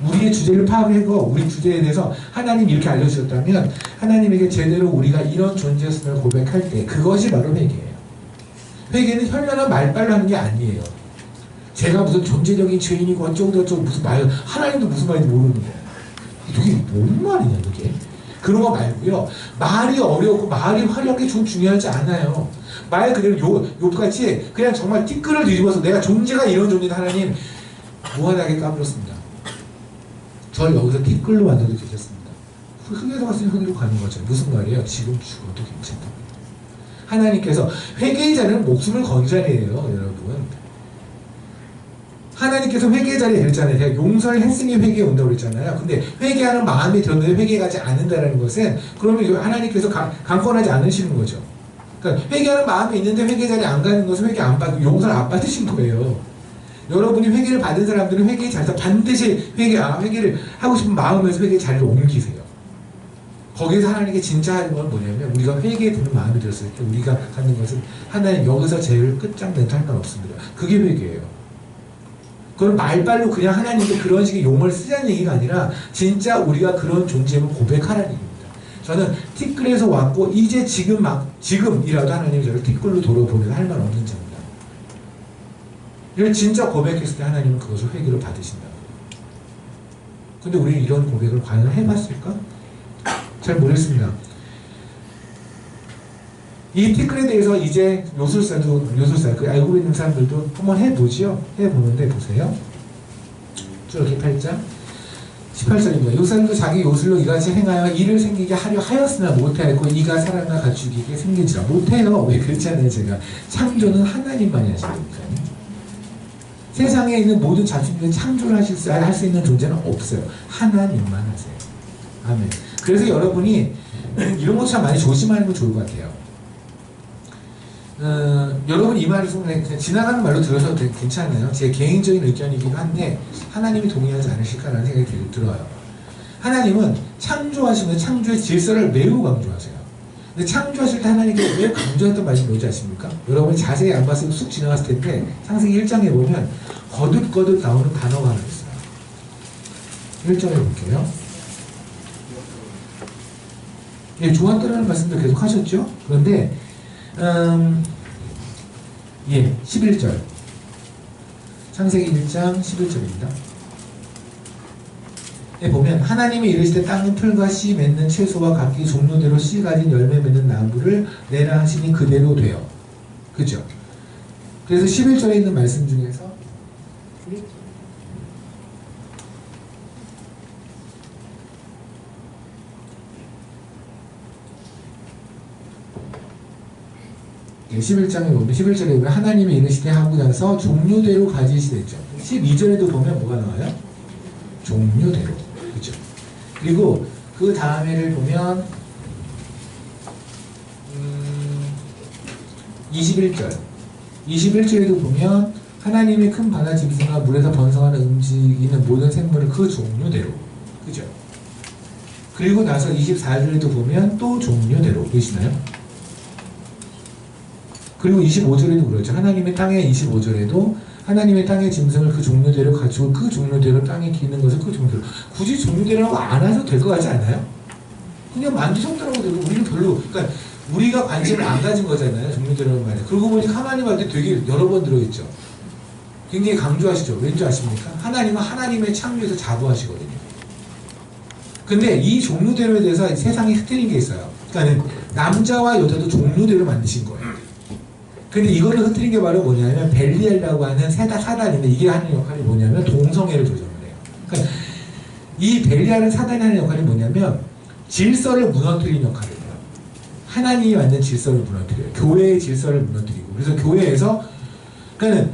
[SPEAKER 1] 우리의 주제를 파악하고 우리 주제에 대해서 하나님이 이렇게 알려주셨다면 하나님에게 제대로 우리가 이런 존재였음을 고백할 때 그것이 바로 회개예요. 회개는 현란한 말빨로 하는 게 아니에요. 제가 무슨 존재적인 죄인이고 어쩌고저쩌고 무슨 말, 하나님도 무슨 말인지 모르는 거예요. 이게 뭔 말이냐 이게. 그런 거 말고요. 말이 어렵고 말이 화려한 게 좀 중요하지 않아요. 말 그대로 욥같이 그냥 정말 티끌을 뒤집어서 내가 존재가 이런 존재다 하나님 무한하게 까불었습니다. 저를 여기서 티끌로 만들어 주셨습니다. 흙에서 갔으면 흙으로 가는 거죠. 무슨 말이에요? 지금 죽어도 괜찮다. 하나님께서 회개의 자리는 목숨을 건 자리예요, 여러분. 하나님께서 회개의 자리에 했잖아요. 제가 용서를 했으니 회개에 온다고 그랬잖아요. 근데 회개하는 마음이 들었는데 회개하지 않는다는 것은 그러면 하나님께서 강권하지 않으시는 거죠. 그러니까 회개하는 마음이 있는데 회개 자리에 안 가는 것은 회개 안 받고 용서를 안 받으신 거예요. 여러분이 회개를 받은 사람들은 회개의 자리에서 반드시 회개를 하고 싶은 마음에서 회개의 자리를 옮기세요. 거기서 하나님께 진짜 하는 건 뭐냐면 우리가 회개에 드는 마음이 들었을 때 우리가 갖는 것은 하나님 여기서 제일 끝장낸다 할 건 없습니다. 그게 회개예요. 그건 말빨로 그냥 하나님께 그런 식의 용어를 쓰자는 얘기가 아니라 진짜 우리가 그런 존재임을 고백하라는 얘기입니다. 저는 티끌에서 왔고 이제 지금이라도 하나님이 저를 티끌로 돌아보내서 할 말 없는 자입니다. 이걸 진짜 고백했을 때 하나님은 그것을 회개로 받으신다고요. 근데 우리는 이런 고백을 과연 해봤을까? 잘 모르겠습니다. 이 티끌에 대해서 이제 요술사 그 알고 있는 사람들도 한번 해보지요. 해보는데 보세요. 쭉 이렇게 8장 18절입니다. 요술도 자기 요술로 이같이 행하여 일을 생기게 하려 하였으나 못하였고 이가 사람과 갖추기게 생기지라 못해요. 왜 그렇잖아요. 제가 창조는 하나님만이 하시니까. 세상에 있는 모든 자신들은 창조를 할 수 있는 존재는 없어요. 하나님만 하세요. 아멘. 그래서 여러분이 이런 것 참 많이 조심하는 거 좋을 것 같아요. 여러분 이 말을 그냥 지나가는 말로 들어서 괜찮아요. 제 개인적인 의견이기도 한데 하나님이 동의하지 않으실까라는 생각이 들어요. 하나님은 창조하시는 창조의 질서를 매우 강조하세요. 근데 창조하실 때 하나님께 왜 강조했던 말씀 뭔지 아십니까? 여러분이 자세히 안 봤으면 쑥 지나갔을 텐데 창세기 1장에 보면 거듭거듭 나오는 단어가 하나 있어요. 1절에 볼게요. 예, 좋아한다는 말씀도 계속 하셨죠? 그런데 11절 창세기 1장 11절입니다. 예, 보면 하나님이 이르시되 땅은 풀과 씨 맺는 채소와 각기 종류대로 씨 가진 열매 맺는 나무를 내라 하시니 그대로 돼요. 그죠? 그래서 11절에 있는 말씀 중에서 예, 11장에 보면 11절에 보면 하나님이 이르시되 하고 나서 종류대로 가지시랬죠. 12절에도 보면 뭐가 나와요? 종류대로. 그렇죠? 그리고 그 다음에를 보면 21절에도 보면 하나님의 큰 바다 짐승과 물에서 번성하는 움직이는 모든 생물을 그 종류대로. 그죠? 그리고 나서 24절에도 보면 또 종류대로. 보이시나요? 그리고 25절에도 그렇죠. 하나님의 땅의 25절에도 하나님의 땅의 짐승을 그 종류대로 가지고 그 종류대로 땅에 기는 것을 그 종류대로. 굳이 종류대로라고 안 해도 될 것 같지 않아요? 그냥 만드셨더라고 되고 우리는 별로, 그러니까 우리가 관심을 안 가진 거잖아요. 종류대로는 말이에요. 그러고 보니까 하나님한테 되게 여러 번 들어있죠. 굉장히 강조하시죠. 왠지 아십니까? 하나님은 하나님의 창조에서 자부하시거든요. 근데 이 종류대로에 대해서 세상이 흐트린 게 있어요. 그러니까 남자와 여자도 종류대로 만드신 거예요. 근데 이거를 흐트린 게 바로 뭐냐면 벨리엘이라고 하는 사단인데 이게 하는 역할이 뭐냐면 동성애를 조정을 해요. 그러니까 이 벨리알은 사단이 하는 역할이 뭐냐면 질서를 무너뜨리는 역할을 해요. 하나님이 만든 질서를 무너뜨려요. 교회의 질서를 무너뜨리고. 그래서 교회에서 그러니까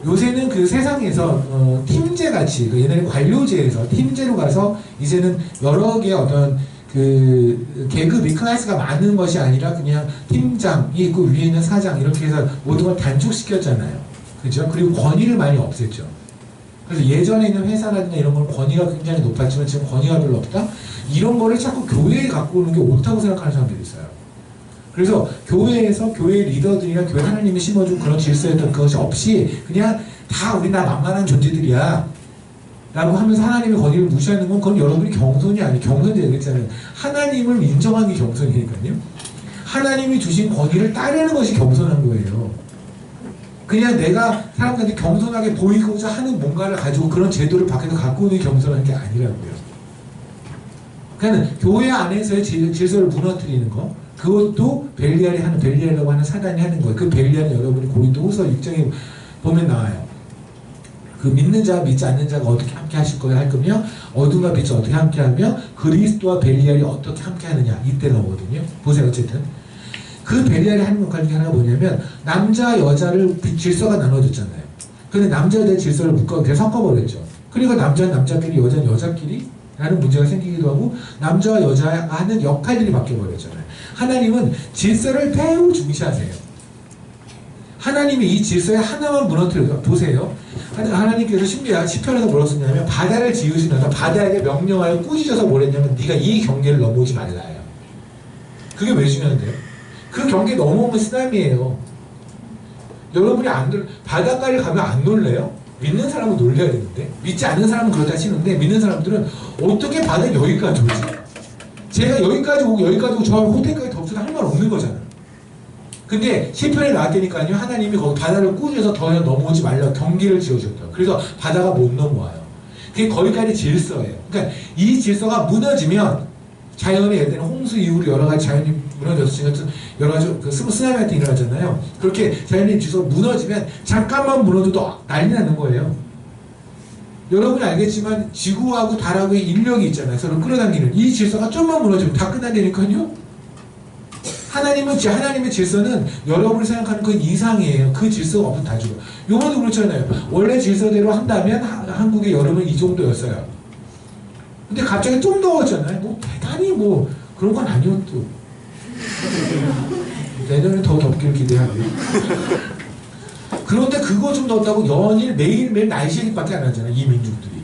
[SPEAKER 1] 요새는 그 세상에서 팀제같이 그 옛날에 관료제에서 팀제로 가서 이제는 여러 개의 어떤 그 계급이 클래스가 많은 것이 아니라 그냥 팀장이 있고 위에 있는 사장 이렇게 해서 모든 걸 단축시켰잖아요. 그죠? 그리고 권위를 많이 없앴죠. 그래서 예전에 있는 회사라든가 이런 건 권위가 굉장히 높았지만 지금 권위가 별로 없다? 이런 거를 자꾸 교회에 갖고 오는 게 옳다고 생각하는 사람들이 있어요. 그래서 교회에서 교회 리더들이나 교회 하나님이 심어준 그런 질서였던 그것이 없이 그냥 다 우리 나 만만한 존재들이야 라고 하면서 하나님의 권위를 무시하는 건 그건 여러분이 경손이 아니에요. 경손이 되겠잖아요. 하나님을 인정하는 게 경손이니까요. 하나님이 주신 권위를 따르는 것이 경손한 거예요. 그냥 내가 사람들한테 경손하게 보이고자 하는 뭔가를 가지고 그런 제도를 밖에서 갖고 오는 게 경손한 게 아니라고요. 그러니까 교회 안에서의 질서를 무너뜨리는 거, 그것도 벨리알이라고 하는 사단이 하는 거예요. 그 벨리알은 여러분이 고린도후서 6장에 보면 나와요. 그 믿는 자와 믿지 않는 자가 어떻게 함께 하실 거냐 할 거며 어둠과 빛이 어떻게 함께 하며 그리스도와 벨리알이 어떻게 함께 하느냐 이때 나오거든요. 보세요. 어쨌든 그 벨리알이 하는 역할 중에 하나가 뭐냐면 남자 여자를 질서가 나눠졌잖아요. 근데 남자 여자의 질서를 섞어버렸죠. 그리고 남자는 남자끼리 여자는 여자끼리 라는 문제가 생기기도 하고 남자와 여자가 하는 역할들이 바뀌어버렸잖아요. 하나님은 질서를 매우 중시하세요. 하나님이 이 질서에 하나만 무너뜨려요. 보세요. 하나님께서 시편에서 뭐라고 썼냐면 바다를 지으시면서 바다에게 명령하여 꾸짖어서 뭐랬냐면 네가 이 경계를 넘어오지 말라요. 그게 왜 중요한데요? 그 경계 넘어오면 쓰나미예요. 여러분이 바닷가를 가면 안 놀래요? 믿는 사람은 놀려야 되는데 믿지 않는 사람은 그렇다 치는데 믿는 사람들은 어떻게 바다에 여기까지 오지? 제가 여기까지 오고 저 호텔까지 덮쳐도 할 말 없는 거잖아요. 근데 시편에 나왔다니까요. 하나님이 거기 바다를 꾸짖어서 더 이상 넘어오지 말라고 경계를 지어줬다. 그래서 바다가 못 넘어와요. 그게 거기까지 질서예요. 그러니까 이 질서가 무너지면 자연의 예를 들면 홍수 이후로 여러 가지 자연이 무너졌으니까 여러 가지 그 쓰나미 같은 일어나잖아요. 그렇게 자연의 질서가 무너지면 잠깐만 무너져도 난리 나는 거예요. 여러분이 알겠지만 지구하고 달하고의 인력이 있잖아요. 서로 끌어당기는 이 질서가 좀만 무너지면 다 끝난다니까요. 하나님의 질서는 여러분이 생각하는 그 이상이에요. 그 질서가 없으면 다 죽어요. 요번도 그렇잖아요. 원래 질서대로 한다면 한국의 여름은 이 정도였어요. 근데 갑자기 좀 더웠잖아요. 뭐 대단히 뭐 그런 건 아니었죠. 내년에 더 덥기를 기대하고요. 그런데 그거 좀 덥다고 연일 매일매일 날씨 얘기밖에 안 하잖아요. 이 민족들이.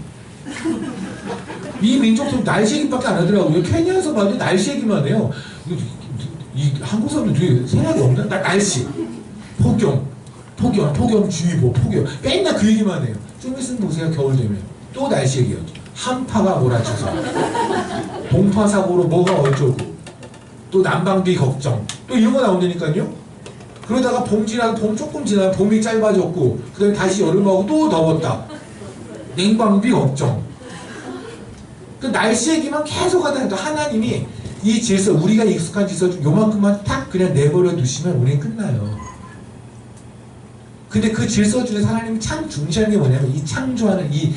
[SPEAKER 1] 이 민족도 날씨 얘기밖에 안 하더라고요. 케냐에서 봐도 날씨 얘기만 해요. 이 한국 사람들 생각이 없는 날씨, 폭염주의보, 폭염. 맨날 그 얘기만 해요. 좀 있으면 보세요. 겨울 되면 또 날씨 얘기해요. 한파가 몰아쳐서 동파사고로 뭐가 어쩌고 또 난방비 걱정 또 이런 거 나온다니까요. 그러다가 봄 조금 지나면 봄이 짧아졌고 그 다음에 다시 여름하고 또 더웠다. 냉방비 걱정. 그 날씨 얘기만 계속 하다 해도 하나님이 이 질서, 우리가 익숙한 질서 요만큼만 탁 그냥 내버려 두시면 우리는 끝나요. 근데 그 질서 중에서 하나님이 참 중시하는 게 뭐냐면 이 창조하는 이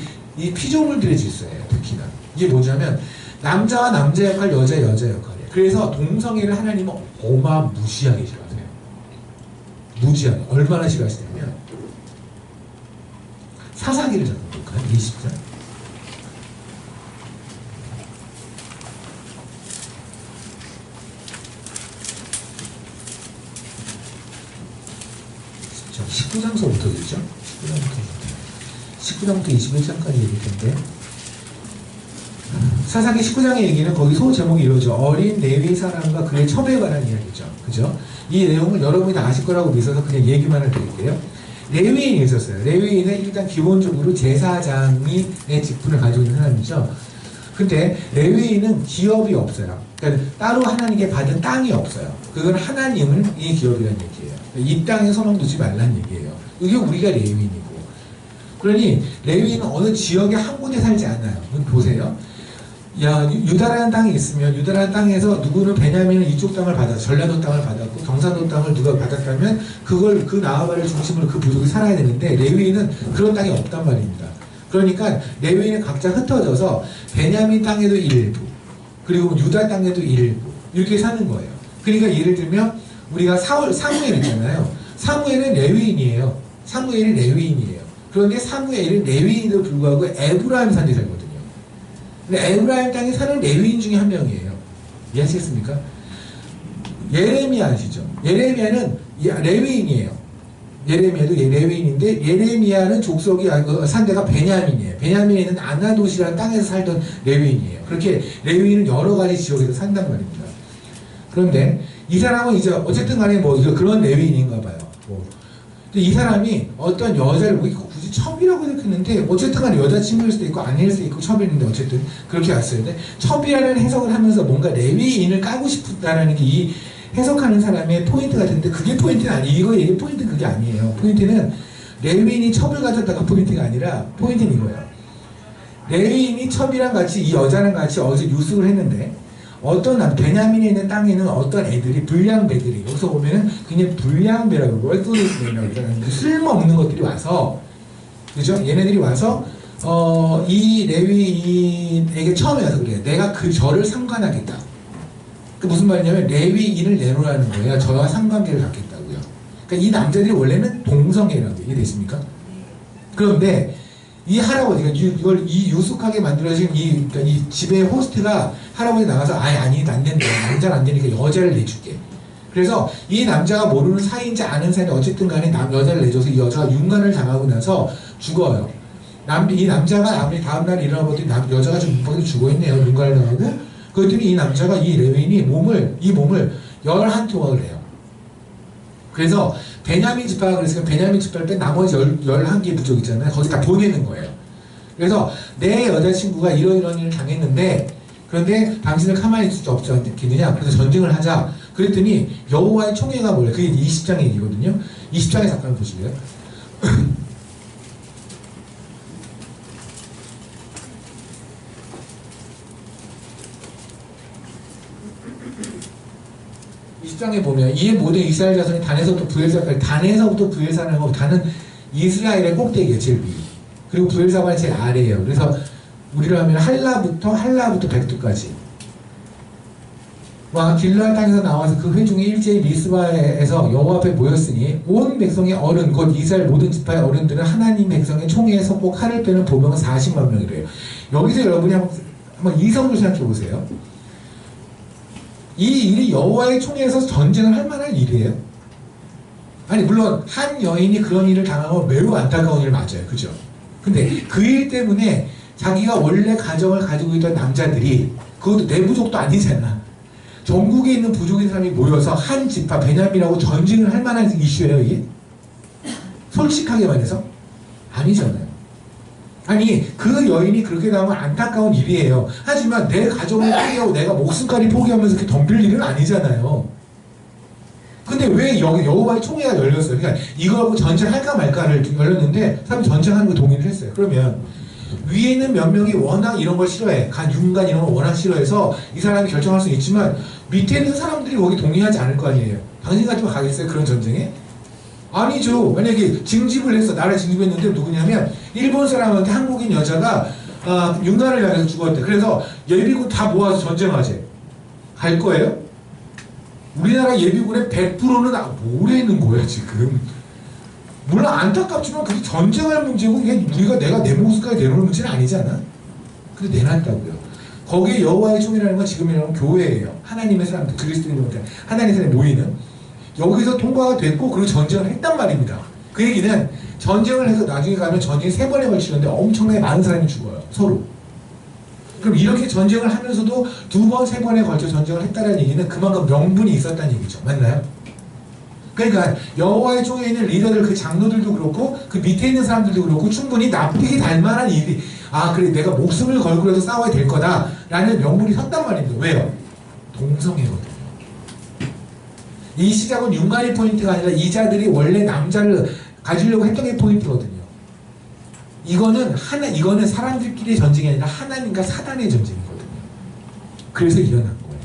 [SPEAKER 1] 피조물들의 질서예요. 특히나 이게 뭐냐면 남자와 남자 역할, 여자 역할이에요. 그래서 동성애를 하나님은 어마무시하게 싫어하세요. 무지하게. 얼마나 싫어하시냐면 사사기를 잠깐 볼까요? 20장. 자, 19장서부터겠죠? 19장부터 21장까지 얘기할 텐데 사사기 19장의 얘기는 거기 소 제목이 이러죠. 어린 레위 사람과 그의 첩에 관한 이야기죠. 그죠? 이 내용을 여러분이 다 아실 거라고 믿어서 그냥 얘기만 해드릴게요. 레위인이 있었어요. 레위인은 일단 기본적으로 제사장의 직분을 가지고 있는 사람이죠. 근데 레위인은 기업이 없어요. 그러니까 따로 하나님께 받은 땅이 없어요. 그건 하나님은 이 기업이라는 얘기예요. 이 땅에 소망 두지 말라는 얘기예요. 이게 우리가 레위인이고. 그러니 레위인은 어느 지역에 한 곳에 살지 않아요. 보세요. 유다라는 땅이 있으면 유다라는 땅에서 누구는 베냐민은 이쪽 땅을 받아 전라도 땅을 받았고 경상도 땅을 누가 받았다면 그걸 그 나아바를 중심으로 그 부족이 살아야 되는데 레위인은 그런 땅이 없단 말입니다. 그러니까 레위인은 각자 흩어져서 베냐민 땅에도 일부 그리고 유다 땅에도 일부 이렇게 사는 거예요. 그러니까 예를 들면 우리가 사무엘 있잖아요. 사무엘은 레위인이에요. 사무엘이 레위인이에요. 그런데 사무엘은 레위인에도 불구하고 에브라임 산지에 살거든요. 근데 에브라임 땅에 사는 레위인 중에 한 명이에요. 이해하시겠습니까? 예레미야 아시죠? 예레미야는 레위인이에요. 예레미야도 레위인인데 예레미야는 족속이 산대가 베냐민이에요. 베냐민에 있는 아나도시라는 땅에서 살던 레위인이에요. 그렇게 레위인은 여러 가지 지역에서 산단 말입니다. 그런데 이 사람은 이제 어쨌든 간에 뭐 그런 레위인인가 봐요. 이 사람이 어떤 여자를 굳이 첩이라고 생각했는데 어쨌든 간에 여자친구일 수도 있고 아닐 수도 있고 첩이는데 어쨌든 그렇게 왔어요. 근데 첩이라는 해석을 하면서 뭔가 레위인을 까고 싶다라는 게 이 해석하는 사람의 포인트 같은데 그게 포인트는 아니에요. 이게 포인트는 그게 아니에요. 포인트는 레위인이 첩을 가졌다가 포인트가 아니라 포인트는 이거예요. 레위인이 첩이랑 같이 이 여자랑 같이 어제 유숙을 했는데 어떤 베냐민에 있는 땅에는 어떤 애들이 불량배들이 여기서 보면은 그냥 불량배라고 월드리스라고 그러잖아요. 쓸모없는 것들이 와서 그죠? 얘네들이 와서 이 레위인에게 처음에 와서 그래요. 내가 그 저를 상관하겠다. 그 무슨 말이냐면 레위인을 내놓으라는 거예요. 저와 상관계를 갖겠다고요. 그러니까 이 남자들이 원래는 동성애라고 이해되십니까? 그런데 이 할아버지가 이 유숙하게 만들어진 그러니까 이 집의 호스트가 할아버지 나가서 아니 안 된다. 남자는 안 되니까 여자를 내줄게. 그래서 이 남자가 모르는 사이인지 아는 사이인지 어쨌든 간에 여자를 내줘서 이 여자가 윤관을 당하고 나서 죽어요. 이 남자가 다음날 일어나보더니 여자가 좀 문밖에서 죽어있네요. 윤관을 당하고. 그랬더니 이 남자가 이 레위인이 이 몸을 11토막을 해요. 그래서 베냐민 지파가 그랬으니까 베냐민 지파를 뺀 나머지 11개의 부족 있잖아요. 거기 다 보내는 거예요. 그래서 내 여자친구가 이런 일을 당했는데 그런데 당신을 가만히 있을 수 없지 않겠느냐. 그래서 전쟁을 하자. 그랬더니 여호와의 총회가 뭐예요? 그게 20장의 얘기거든요. 20장에 잠깐 보실래요? 20장에 보면 이에 모든 이스라엘 자손이 단에서부터 부엘사까지 단에서부터 부엘사라고 단은 이스라엘의 꼭대기예요. 제일 위. 그리고 부엘사가 제일 아래예요. 그래서 우리로 하면 할라부터 백두까지 와 길르앗 땅에서 나와서 그 회중이 일제히 미스바에서 여호와 앞에 모였으니 온 백성의 어른 곧 이스라엘 모든 지파의 어른들은 하나님 백성의 총회에 서고 칼을 빼는 보병은 40만 명이래요. 여기서 여러분이 한번 이성을 생각해 보세요. 이 일이 여호와의 총회에서 전쟁을 할 만한 일이에요? 아니 물론 한 여인이 그런 일을 당하면 매우 안타까운 일 맞아요. 그죠? 근데 그 일 때문에 자기가 원래 가정을 가지고 있던 남자들이 그것도 내부족도 아니잖아. 전국에 있는 부족인 사람이 모여서 한 지파 베냐민하고 전쟁을 할 만한 이슈예요 이게? 솔직하게 말해서? 아니잖아요. 아니 그 여인이 그렇게 나오면 안타까운 일이에요. 하지만 내 가정을 포기하고 내가 목숨까지 포기하면서 이렇게 덤빌 일은 아니잖아요. 근데 왜 여호와의 총회가 열렸어요? 그러니까 이거하고 전쟁할까 말까를 열렸는데 사람이 전쟁하는 거 동의를 했어요. 그러면 위에 있는 몇 명이 워낙 이런 걸 싫어해. 윤간 이런 걸 워낙 싫어해서 이 사람이 결정할 수 있지만 밑에 있는 사람들이 거기 동의하지 않을 거 아니에요. 당신 같으면 가겠어요? 그런 전쟁에? 아니죠. 만약에 징집을 했어. 나라를 징집했는데 누구냐면 일본 사람한테 한국인 여자가 윤간을 당해서 죽었대. 그래서 예비군 다 모아서 전쟁하재. 갈 거예요? 우리나라 예비군의 100%는 뭐라는 거야 지금. 물론 안타깝지만 그게 전쟁할 문제고 이게 내가 내 목숨까지 내놓는 문제는 아니잖아. 근데 내놨다고요. 거기에 여호와의 총이라는 건 지금이라면 교회예요. 하나님의 사람들, 그리스도인들, 하나님의 사람이 모이는. 여기서 통과가 됐고 그리고 전쟁을 했단 말입니다. 그 얘기는 전쟁을 해서 나중에 가면 전쟁이 3번에 걸치는데 엄청나게 많은 사람이 죽어요. 서로. 그럼 이렇게 전쟁을 하면서도 2번, 3번에 걸쳐 전쟁을 했다는 얘기는 그만큼 명분이 있었다는 얘기죠. 맞나요? 그러니까 여호와의 총회에 있는 리더들, 그 장로들도 그렇고 그 밑에 있는 사람들도 그렇고 충분히 납득이 될 만한 일이 그래 내가 목숨을 걸고라도 싸워야 될 거다 라는 명분이 섰단 말입니다. 왜요? 동성애거든요. 이 시작은 윤곽이 포인트가 아니라 이자들이 원래 남자를 가지려고 했던 게 포인트거든요. 이거는 사람들끼리의 전쟁이 아니라 하나님과 사단의 전쟁이거든요. 그래서 일어난 거예요.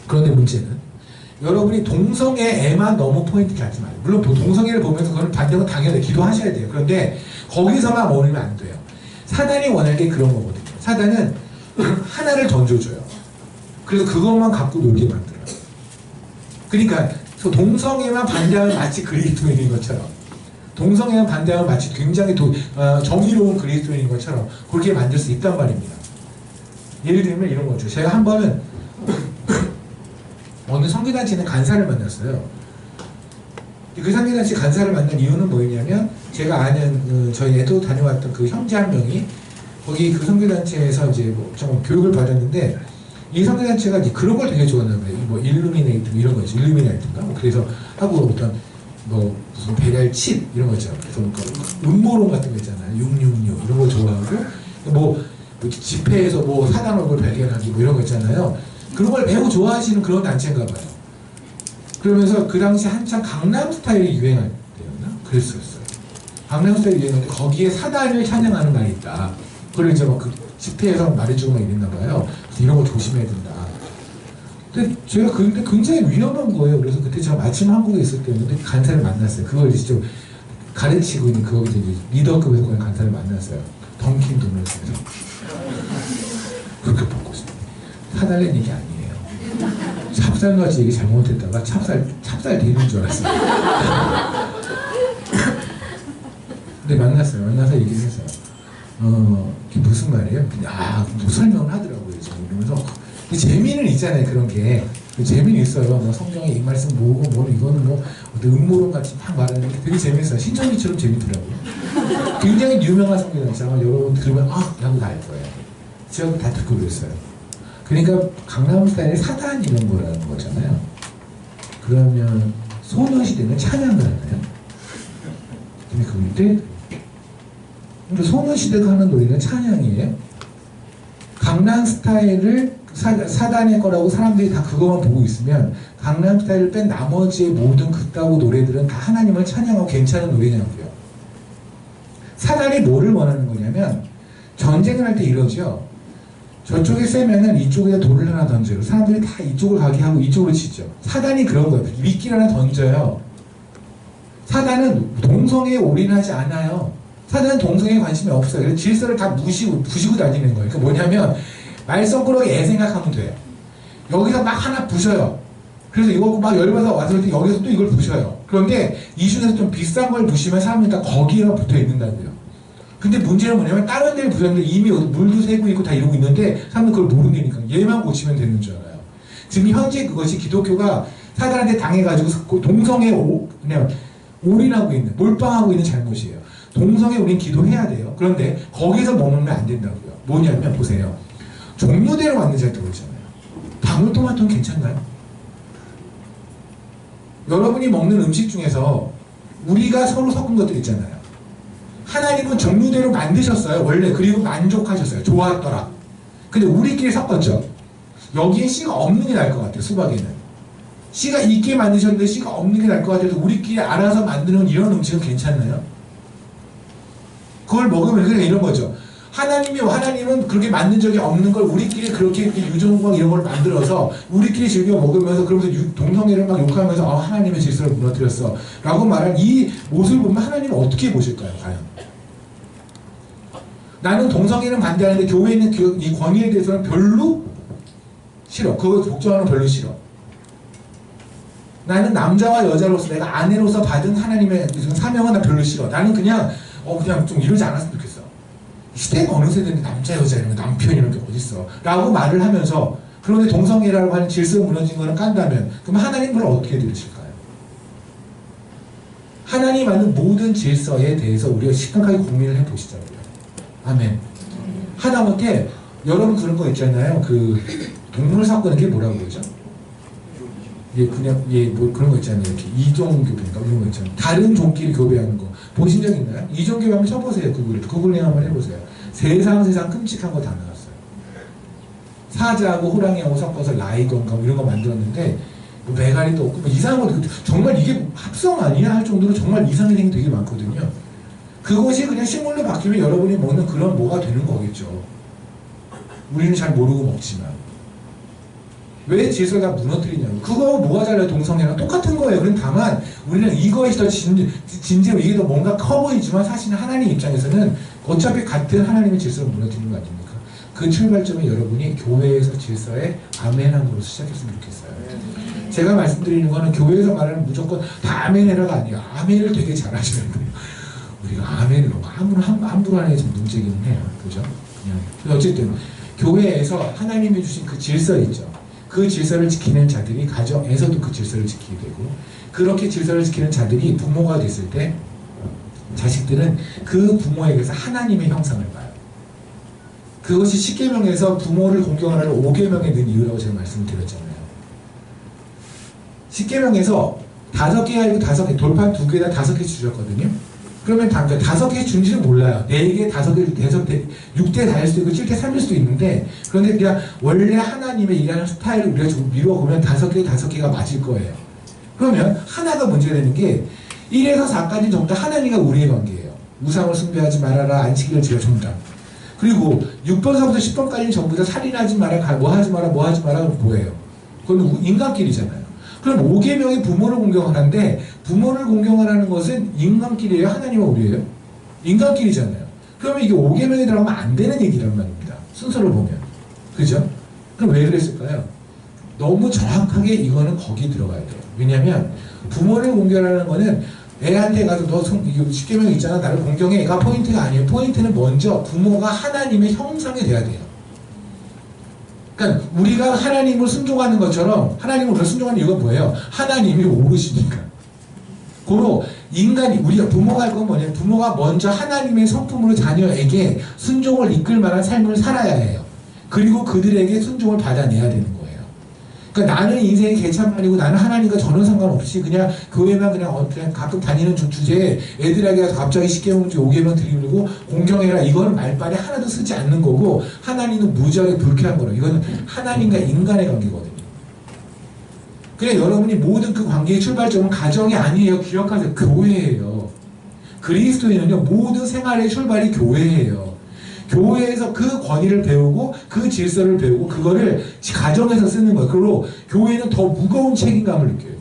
[SPEAKER 1] 그런데 문제는 여러분이 동성애에만 너무 포인트 갖지 마요. 물론 동성애를 보면서 그건 반대로 당연히 기도하셔야 돼요. 그런데 거기서만 머물면 안 돼요. 사단이 원하는 게 그런 거거든요. 사단은 하나를 던져줘요. 그래서 그것만 갖고 놀게 만들어요. 그러니까 동성애만 반대하면 마치 그리스도인인 것처럼, 동성애만 반대하면 마치 굉장히 정의로운 그리스도인인 것처럼 그렇게 만들 수 있단 말입니다. 예를 들면 이런 거죠. 제가 한 번은 어느 선교단체는 간사를 만났어요. 그 선교단체 간사를 만난 이유는 뭐였냐면 제가 아는 저희 애도 다녀왔던 그 형제 한 명이 거기 그 선교단체에서 이제 좀 교육을 받았는데 이 선교단체가 이제 그런 걸 되게 좋아하는 거예요. 일루미네이트 이런 거죠. 일루미네이트인가? 하고 어떤 무슨 배달 칩 이런 거 있잖아요. 그래서 음모론 같은 거 있잖아요. 666 이런 거 좋아하고 집회에서 사단 얼굴 발견하기 이런 거 있잖아요. 그런 걸 매우 좋아하시는 그런 단체인가 봐요. 그러면서 그 당시 한참 강남 스타일이 유행할 때였나? 그랬었어요. 강남 스타일이 유행하는데 거기에 사단을 찬양하는 말이 있다. 그걸 이제 그 집회에서 말해주고 이랬나 봐요. 그래서 이런 거 조심해야 된다. 근데 제가 근데 굉장히 위험한 거예요. 그래서 그때 제가 마침 한국에 있을 때였는데 간사를 만났어요. 그걸 이제 좀 가르치고 있는 거기서 이제 리더급의 간사를 만났어요. 던킨 도넛에서. 그렇게 보고 있어요. 사달란 얘기 아니에요. 찹쌀같이 얘기 잘못했다가 찹쌀 되는 줄 알았어요. 근데 만나서 얘기를 했어요. 그게 무슨 말이에요? 또 설명을 하더라고요. 이러면서 재미는 있잖아요. 그런 게 재미는 있어요. 성경에 이 말씀 뭐고 이거는 어떤 음모론 같이 막 말하는 게 되게 재밌어요. 신천지처럼 재밌더라고요. 굉장히 유명한 성경이잖아요. 여러분 들으면 하고 다 알 거예요. 제가 다 듣고 그랬어요. 그러니까 강남 스타일의 사단 이런 거라는 거잖아요. 그러면 소녀시대는 찬양을 하나요? 근데 소녀시대가 하는 노래는 찬양이에요? 강남 스타일을 사단의 거라고 사람들이 다 그것만 보고 있으면 강남 스타일을 뺀 나머지의 모든 그따구 노래들은 다 하나님을 찬양하고 괜찮은 노래냐고요. 사단이 뭐를 원하는 거냐면 전쟁을 할 때 이러죠. 저쪽에 세면은 이쪽에 돌을 하나 던져요. 사람들이 다 이쪽을 가게 하고 이쪽으로 치죠. 사단이 그런 거예요. 미끼를 하나 던져요. 사단은 동성애에 올인하지 않아요. 사단은 동성애에 관심이 없어요. 그래서 질서를 다 부시고 다니는 거예요. 그러니까 뭐냐면 말썽꾸러기 애 생각하면 돼요. 여기서 막 하나 부셔요. 그래서 이거 막 열받아서 와서 여기서 또 이걸 부셔요. 그런데 이 중에서 좀 비싼 걸 부시면 사람들이 다 거기에만 붙어 있는다고요. 근데 문제는 뭐냐면 다른 데를 부셨는데 이미 물도 새고 있고 다 이러고 있는데 사람들은 그걸 모르니까 얘만 고치면 되는 줄 알아요. 지금 현재 그것이 기독교가 사단한테 당해가지고 동성애에 그냥 올인하고 있는, 몰빵하고 있는 잘못이에요. 동성애 우린 기도해야 돼요. 그런데 거기서 머물면 안 된다고요. 뭐냐면 보세요. 종류대로 만든 잘 들어오잖아요. 방울토마토는 괜찮나요? 여러분이 먹는 음식 중에서 우리가 서로 섞은 것들 있잖아요. 하나님은 종류대로 만드셨어요. 원래. 그리고 만족하셨어요. 좋았더라. 근데 우리끼리 섞었죠. 여기에 씨가 없는 게 나을 것 같아요. 수박에는. 씨가 있게 만드셨는데 씨가 없는 게 나을 것 같아서 우리끼리 알아서 만드는 이런 음식은 괜찮나요? 그걸 먹으면 그냥 이런 거죠. 하나님은 그렇게 만든 적이 없는 걸 우리끼리 그렇게 유전과 이런 걸 만들어서 우리끼리 즐겨 먹으면서 그러면서 동성애를 막 욕하면서 하나님의 질서를 무너뜨렸어 라고 말한 이 모습을 보면 하나님은 어떻게 보실까요? 과연 나는 동성애는 반대하는데 교회에 있는 이 권위에 대해서는 별로 싫어. 그거 복종하는 건 별로 싫어. 나는 남자와 여자로서 내가 아내로서 받은 하나님의 사명은 나 별로 싫어. 나는 그냥 좀 이러지 않았으면 좋겠어. 시대가 어느 세대인데 남자 여자 이런 남편 이런 게 어딨어 라고 말을 하면서 그런데 동성애라고 하는 질서가 무너진 거는 깐다면 그럼 하나님 그걸 어떻게 들으실까요? 하나님 만든 모든 질서에 대해서 우리가 심각하게 고민을 해보시자고요. 아멘. 하다못해 여러분 그런 거 있잖아요. 그 동물 섞는 게 뭐라고 그러죠? 뭐 그런 거 있잖아요. 이렇게 이종교배인가 이런 거 있잖아요. 다른 종끼리 교배하는 거 보신 적 있나요? 이종교배 한번 쳐보세요. 구글링 한번 해보세요. 세상 끔찍한 거 다 나왔어요. 사자하고 호랑이하고 섞어서 라이건가 이런 거 만들었는데 뭐 메가리도 없고 뭐 이상한 거 정말 이게 합성 아니야 할 정도로 정말 이상한 행위 되게 많거든요. 그것이 그냥 식물로 바뀌면 여러분이 먹는 그런 뭐가 되는 거겠죠. 우리는 잘 모르고 먹지만. 왜 질서를 다 무너뜨리냐고. 그거 뭐가 달라요? 동성애랑 똑같은 거예요. 그럼 다만 우리는 이것이 더 진지하고 이게 더 뭔가 커 보이지만 사실은 하나님 입장에서는 어차피 같은 하나님의 질서를 무너뜨리는 거 아닙니까? 그 출발점에 여러분이 교회에서 질서에 아멘함으로 시작했으면 좋겠어요. 제가 말씀드리는 거는 교회에서 말하는 무조건 다 아멘해라가 아니에요. 아멘을 되게 잘하셔야 돼요. 우리가 아멘을 함부로 하는 게 좀 문제기는 해요. 그죠? 그냥 어쨌든 교회에서 하나님이 주신 그 질서 있죠. 그 질서를 지키는 자들이 가정에서도 그 질서를 지키게 되고 그렇게 질서를 지키는 자들이 부모가 됐을 때 자식들은 그 부모에게서 하나님의 형상을 봐요. 그것이 10계명에서 부모를 공경하라는 5계명에 넣은 이유라고 제가 말씀을 드렸잖아요. 10계명에서 5개 아니고 5개, 돌판 2개에다 5개 주셨거든요. 그러면 5개 준지는 몰라요. 4개, 5개, 6대 다일 수도 있고 7대 3일 수도 있는데 그런데 그냥 원래 하나님의 일하는 스타일을 우리가 좀 미뤄보면 5개가 맞을 거예요. 그러면 하나가 문제가 되는 게 1에서 4까지는 전부 다 하나님과 우리의 관계예요. 우상을 숭배하지 말아라, 안식일을 지켜 전부 다. 그리고 6번서부터 10번까지는 전부 다 살인하지 마라, 뭐 하지 마라, 그럼 뭐예요? 그건 인간끼리잖아요. 그럼 5계명이 부모를 공경하는데 부모를 공경하라는 것은 인간끼리예요? 하나님과 우리예요? 인간끼리잖아요. 그러면 이게 5계명에 들어가면 안 되는 얘기란 말입니다. 순서를 보면. 그죠? 그럼 왜 그랬을까요? 너무 정확하게 이거는 거기 들어가야 돼요. 왜냐면 부모를 공경하라는 거는 애한테 가서 너 10계명 있잖아 나를 공경해. 가 포인트가 아니에요. 포인트는 먼저 부모가 하나님의 형상이 돼야 돼요. 그러니까 우리가 하나님을 순종하는 것처럼 하나님을 우리가 순종하는 이유가 뭐예요? 하나님이 오르시니까. 고로 인간이 우리가 부모가 할 건 뭐냐면 부모가 먼저 하나님의 성품으로 자녀에게 순종을 이끌 만한 삶을 살아야 해요. 그리고 그들에게 순종을 받아내야 되는 거예요. 그러니까 나는 인생의 개참만이고 나는 하나님과 전혀 상관없이 그냥 교회만 그냥 가끔 다니는 주제에 애들에게 갑자기 10계명 5계명 드리고 공경해라 이거는 말빨에 하나도 쓰지 않는 거고 하나님은 무지하게 불쾌한 거예요. 이거는 하나님과 인간의 관계거든요. 그래 여러분이 모든 그 관계의 출발점은 가정이 아니에요. 기억하세요. 교회예요. 그리스도인은요 모든 생활의 출발이 교회예요. 교회에서 그 권위를 배우고 그 질서를 배우고 그거를 가정에서 쓰는 거예요. 그리고 교회는 더 무거운 책임감을 느껴야 돼요.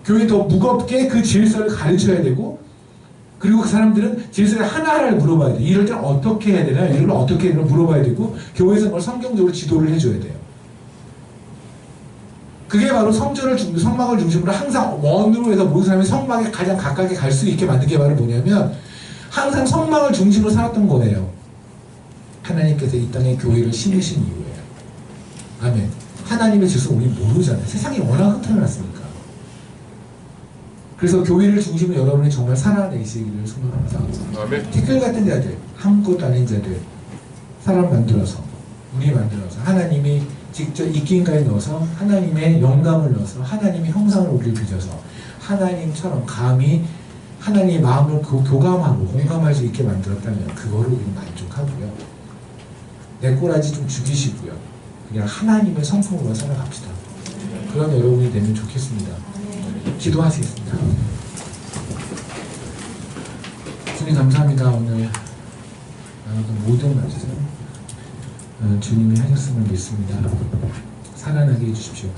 [SPEAKER 1] 교회는 더 무겁게 그 질서를 가르쳐야 되고 그리고 그 사람들은 질서를 하나하나를 물어봐야 돼요. 이럴 때는 어떻게 해야 되나 이럴 때 어떻게 해야 되나 물어봐야 되고 교회에서 그걸 성경적으로 지도를 해줘야 돼요. 그게 바로 성막을 중심으로 항상 원으로 해서 모든 사람이 성막에 가장 가깝게 갈 수 있게 만든 게 바로 뭐냐면 항상 성막을 중심으로 살았던 거예요. 하나님께서 이 땅에 교회를 심으신 이유예요. 아멘. 하나님의 질서 우리 모르잖아요. 세상이 워낙 흩어났으니까. 그래서 교회를 중심으로 여러분이 정말 살아내시기를 소망합니다. 아멘. 티끌 같은 자들, 아무것도 아닌 자들, 사람 만들어서, 우리 만들어서 하나님이 직접 입김가에 넣어서 하나님의 영감을 넣어서 하나님의 형상을 우리를 빚어서 하나님처럼 감히 하나님의 마음을 교감하고 공감할 수 있게 만들었다면 그거를 우리는 만족하고요. 내 꼬라지 좀 죽이시고요. 그냥 하나님의 성품으로 살아갑시다. 그런 여러분이 되면 좋겠습니다. 기도하시겠습니다. 주님 감사합니다. 오늘 모든 말씀 주님이 하셨음을 믿습니다. 살아나게 해주십시오.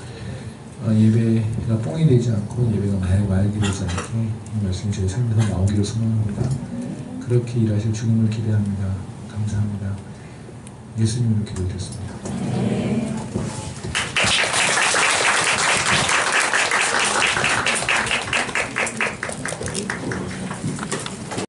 [SPEAKER 1] 예배가 뻥이 되지 않고 예배가 말게 되지 않게 이 말씀이 저희 삶에서 나오기를 소망합니다. 그렇게 일하실 주님을 기대합니다. 감사합니다. 예수님으로 기도드렸습니다.